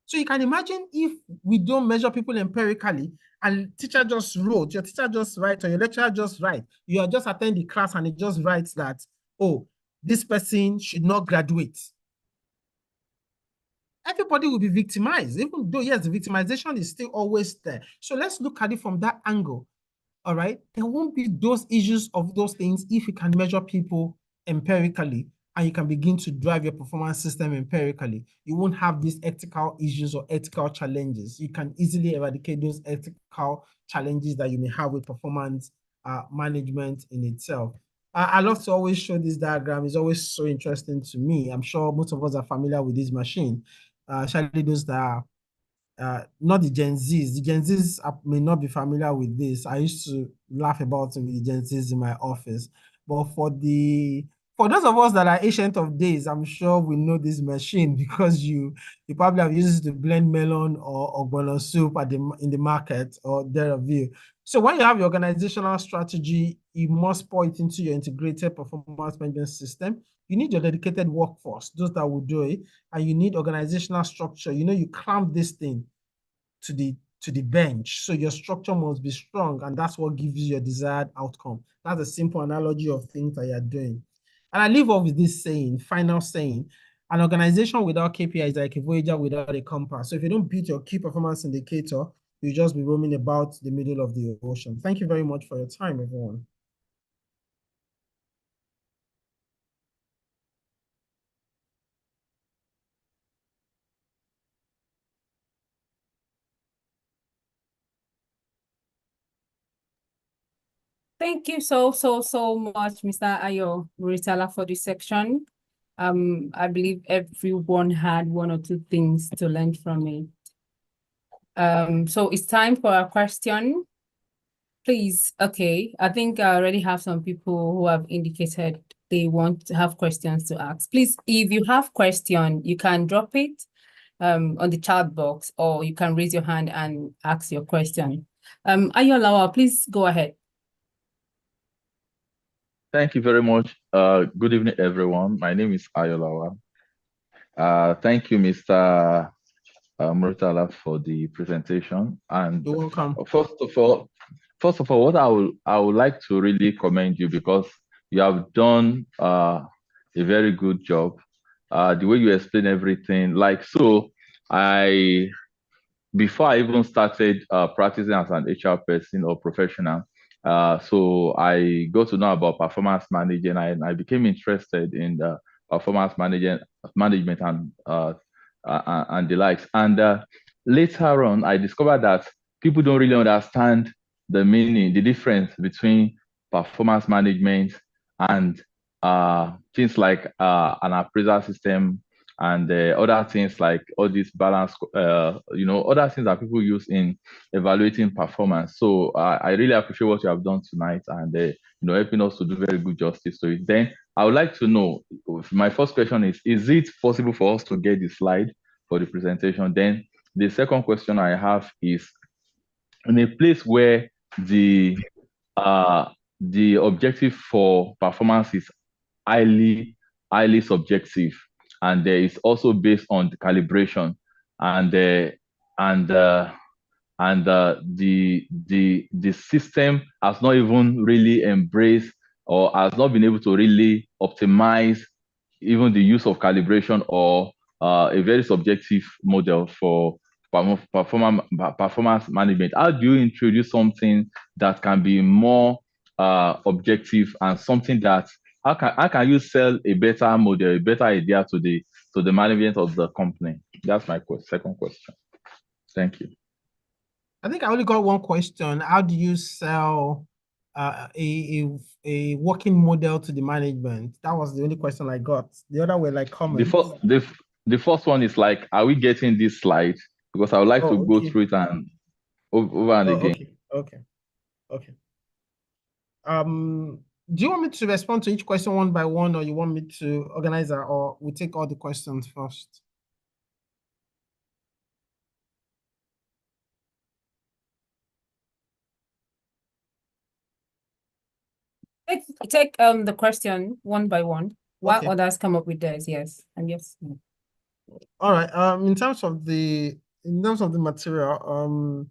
So you can imagine if we don't measure people empirically and teacher just wrote, your teacher just write, or your lecturer just write, you are just attend the class and it just writes that, oh, this person should not graduate. Everybody will be victimized, even though, yes, the victimization is still always there. So let's look at it from that angle, all right? There won't be those issues of those things if you can measure people empirically and you can begin to drive your performance system empirically. You won't have these ethical issues or ethical challenges. You can easily eradicate those ethical challenges that you may have with performance management in itself. I love to always show this diagram. It's always so interesting to me. I'm sure most of us are familiar with this machine, especially those that are not the Gen Zs. The Gen Zs may not be familiar with this. I used to laugh about it with the Gen Zs in my office. But for those of us that are ancient of days, I'm sure we know this machine because you probably have used it to blend melon or ogbono soup in the market or thereof. So when you have your organizational strategy, you must pour it into your integrated performance management system. You need your dedicated workforce, those that will do it, and you need organizational structure. You clamp this thing to the bench. So your structure must be strong, and that's what gives you your desired outcome. That's a simple analogy of things that you're doing. And I leave off with this final saying, an organization without KPI is like a voyager without a compass. So if you don't beat your key performance indicator, you'll just be roaming about the middle of the ocean. Thank you very much for your time, everyone. Thank you so much, Mr. Ayo Muritala, for this section. I believe everyone had one or two things to learn from it. So it's time for a question. Please, okay. I think I already have some people who have indicated they want to have questions to ask. Please, if you have question, you can drop it on the chat box, or you can raise your hand and ask your question. Ayo Lawa, please go ahead. Thank you very much. Good evening, everyone. My name is Ayo Lawa. Thank you, Mr. Muritala, for the presentation. And you're welcome. First of all, what I would like to really commend you, because you have done a very good job. The way you explain everything, before I even started practicing as an HR person or professional, so I got to know about performance management, and I became interested in the performance management and the likes. And later on, I discovered that people don't really understand the meaning, the difference between performance management and things like an appraisal system and other things like all these balance, other things that people use in evaluating performance. So I really appreciate what you have done tonight, and helping us to do very good justice to it. Then I would like to know, my first question is it possible for us to get the slide for the presentation? Then the second question I have is, in a place where the objective for performance is highly subjective, and there is also based on the calibration, and the system has not even really embraced or has not been able to really optimize even the use of calibration or a very subjective model for performance management. How do you introduce something that can be more objective, and something that how can you sell a better model, a better idea to the management of the company? That's my second question. Thank you. I think I only got one question. How do you sell a working model to the management? That was the only question I got. The other were like comments. The first one is like, are we getting this slide? Because I would like to go through it and over and again. Okay. Do you want me to respond to each question one by one, or you want me to organize that, or we take all the questions first? Take the question one by one while others come up with theirs. Yes, and yes. All right. In terms of the material,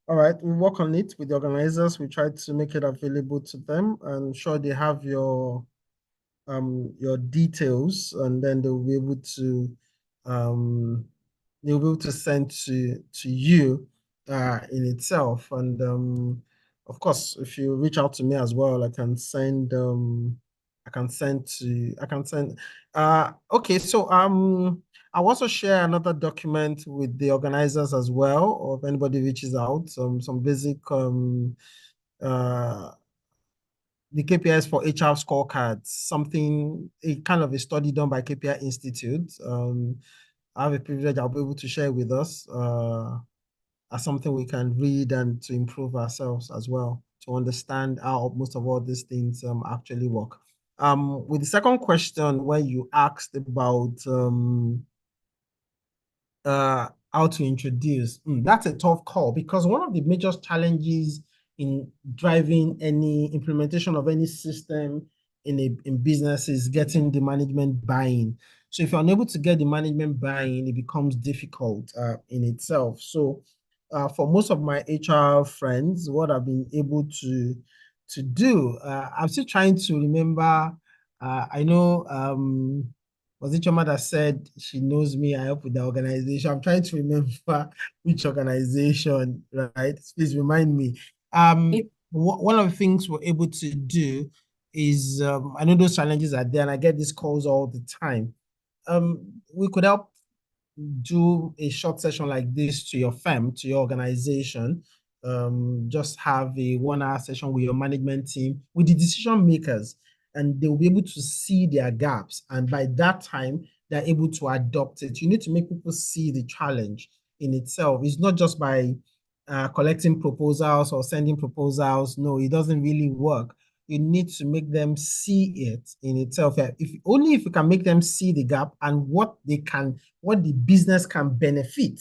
all right, we work on it with the organizers. We try to make it available to them, and sure they have your details, and then they'll be able to send to you in itself. And of course, if you reach out to me as well, I can send Okay, so I'll also share another document with the organizers as well, or if anybody reaches out, some basic the KPIs for HR scorecards, a kind of a study done by KPI Institute. I have a privilege I'll be able to share with us as something we can read and to improve ourselves as well, to understand how most of all these things actually work. With the second question, where you asked about how to introduce, that's a tough call, because one of the major challenges in driving any implementation of any system in business is getting the management buy-in. So if you're unable to get the management buy-in, it becomes difficult in itself. So for most of my HR friends, what I've been able to do, I'm still trying to remember. I know was it Choma that said she knows me, I help with the organization? I'm trying to remember which organization, right? Please remind me. One of the things we're able to do is, I know those challenges are there and I get these calls all the time. We could help do a short session like this to your firm, to your organization. Just have a 1-hour session with your management team, with the decision makers, and they'll be able to see their gaps. And by that time, they're able to adopt it. You need to make people see the challenge in itself. It's not just by collecting proposals or sending proposals. No, it doesn't really work. You need to make them see it in itself. If you can make them see the gap and what the business can benefit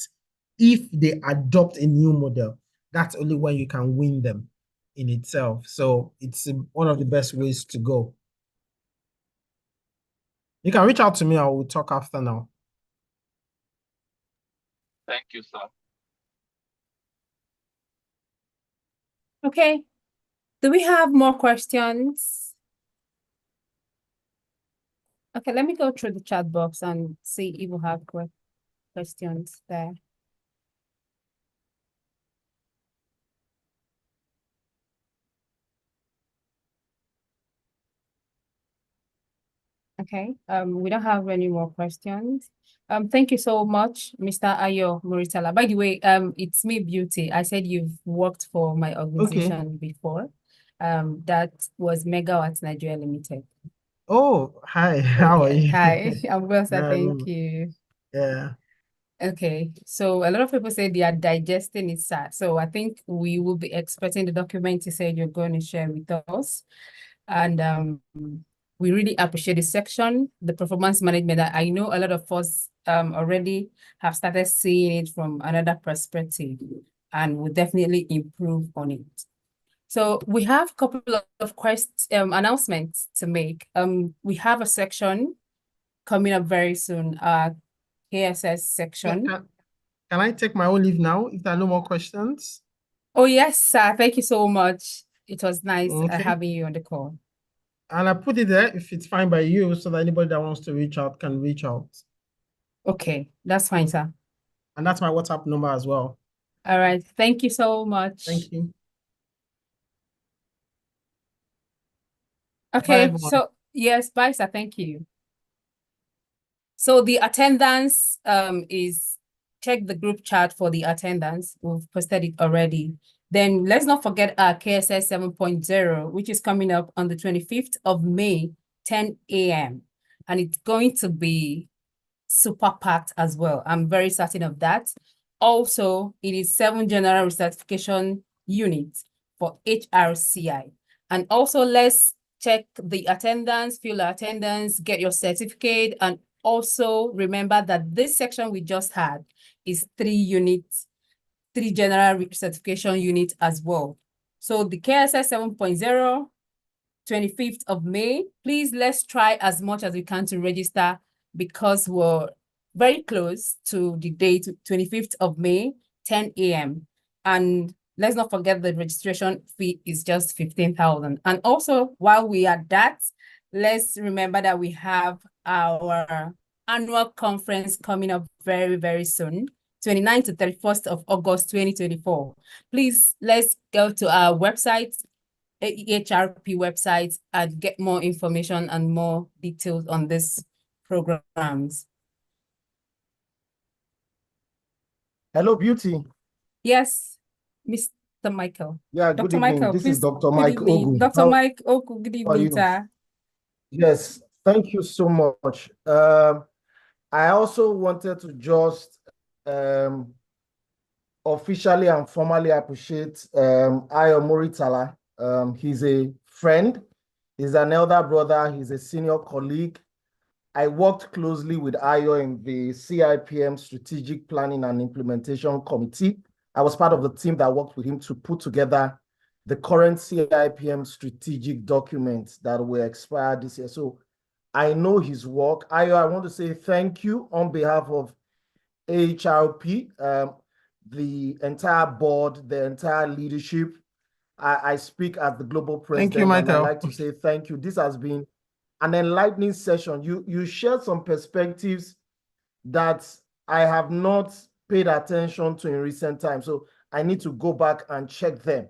if they adopt a new model, that's only when you can win them in itself. So it's one of the best ways to go. You can reach out to me. I will talk after now. Thank you, sir. Okay. Do we have more questions? Okay, let me go through the chat box and see if we have questions there. Okay, we don't have any more questions. Thank you so much, Mr. Ayo Muritala. By the way, it's me, Beauty. I said you've worked for my organization before. That was Megawatts Nigeria Limited. Oh, hi. How are you? Hi, I'm well, sir. Thank you. Yeah. Okay, so a lot of people say they are digesting it, sir. So I think we will be expecting the document you said you're going to share with us. And we really appreciate this section, the performance management. I know a lot of us already have started seeing it from another perspective, and we'll definitely improve on it. So we have a couple of announcements to make. We have a section coming up very soon, KSS section. Can I take my own leave now if there are no more questions? Oh, yes, sir. Thank you so much. It was nice having you on the call. And I put it there if it's fine by you, so that anybody that wants to reach out can reach out. Okay, that's fine, sir. And that's my WhatsApp number as well. All right. Thank you so much. Thank you. Okay, bye, so yes, bye, sir. Thank you. So the attendance is, check the group chat for the attendance. We've posted it already. Then let's not forget our KSS 7.0, which is coming up on the 25th of May, 10 a.m. And it's going to be super packed as well. I'm very certain of that. Also, it is 7 general recertification units for HRCI. And also, let's check the attendance, fill the attendance, get your certificate, and also remember that this section we just had is 3 units, 3 general certification units as well. So the KSS 7.0, 25th of May, please let's try as much as we can to register, because we're very close to the date, 25th of May, 10 a.m. And let's not forget the registration fee is just 15,000. And also, while we are at that, let's remember that we have our annual conference coming up very, very soon, 29th to 31st of August, 2024. Please, let's go to our website, HRP website and get more information and more details on these programs. Hello, Beauty. Yes, Mr. Michael. Yeah, Dr. good evening. Michael, This please, is Dr. good Mike evening. Ogu. Dr. Mike Ogu, good How are evening, you? sir. Yes, thank you so much. I also wanted to just officially and formally appreciate Ayo Muritala. He's a friend, he's an elder brother, he's a senior colleague. I worked closely with Ayo in the CIPM Strategic Planning and Implementation Committee. I was part of the team that worked with him to put together the current CIPM strategic documents that were expired this year. So I know his work. Ayo, I want to say thank you on behalf of AHRP, the entire board, the entire leadership. I speak as the global president. Thank you, Michael. And I'd like to say thank you. This has been an enlightening session. You shared some perspectives that I have not paid attention to in recent times. So I need to go back and check them,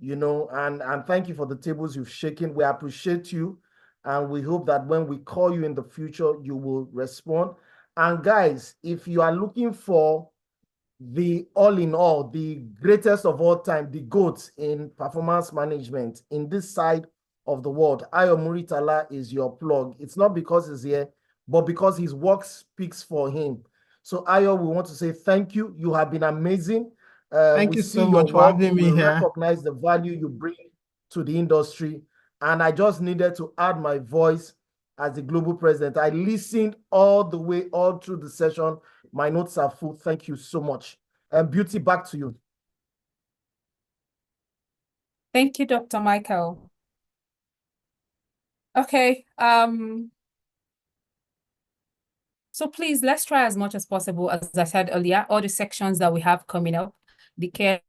and thank you for the tables you've shaken. We appreciate you. And we hope that when we call you in the future, you will respond. And guys, if you are looking for the all-in-all, the greatest of all time, the GOAT in performance management in this side of the world, Ayo Muritala is your plug. It's not because he's here, but because his work speaks for him. So Ayo, we want to say thank you. You have been amazing. Thank you so much for having me here. Recognize the value you bring to the industry. And I just needed to add my voice as the global president. I listened all the way, all through the session. My notes are full. Thank you so much. And Beauty, back to you. Thank you, Dr. Michael. Okay. So please, let's try as much as possible. As I said earlier, all the sections that we have coming up, the care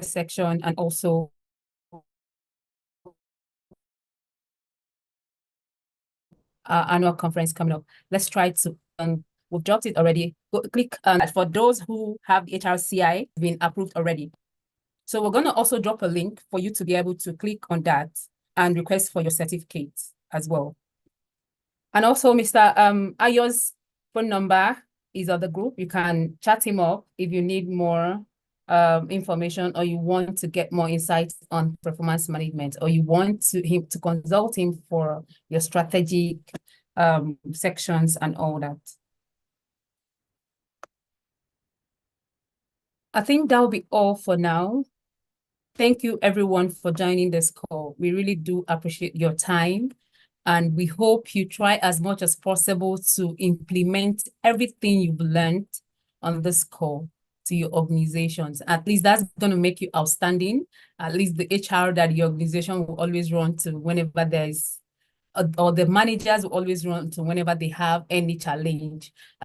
section, and also our annual conference coming up. Let's try to, we've dropped it already. Click for those who have the HRCI been approved already. So we're going to also drop a link for you to be able to click on that and request for your certificate as well. And also Mr. Ayo's phone number is on the group. You can chat him up if you need more information, or you want to get more insights on performance management, or you want him to consult him for your strategic sections and all that. I think that will be all for now. Thank you everyone for joining this call. We really do appreciate your time, and we hope you try as much as possible to implement everything you've learned on this call to your organizations. At least that's going to make you outstanding. At least the HR that your organization will always run to whenever there's, or the managers will always run to whenever they have any challenge.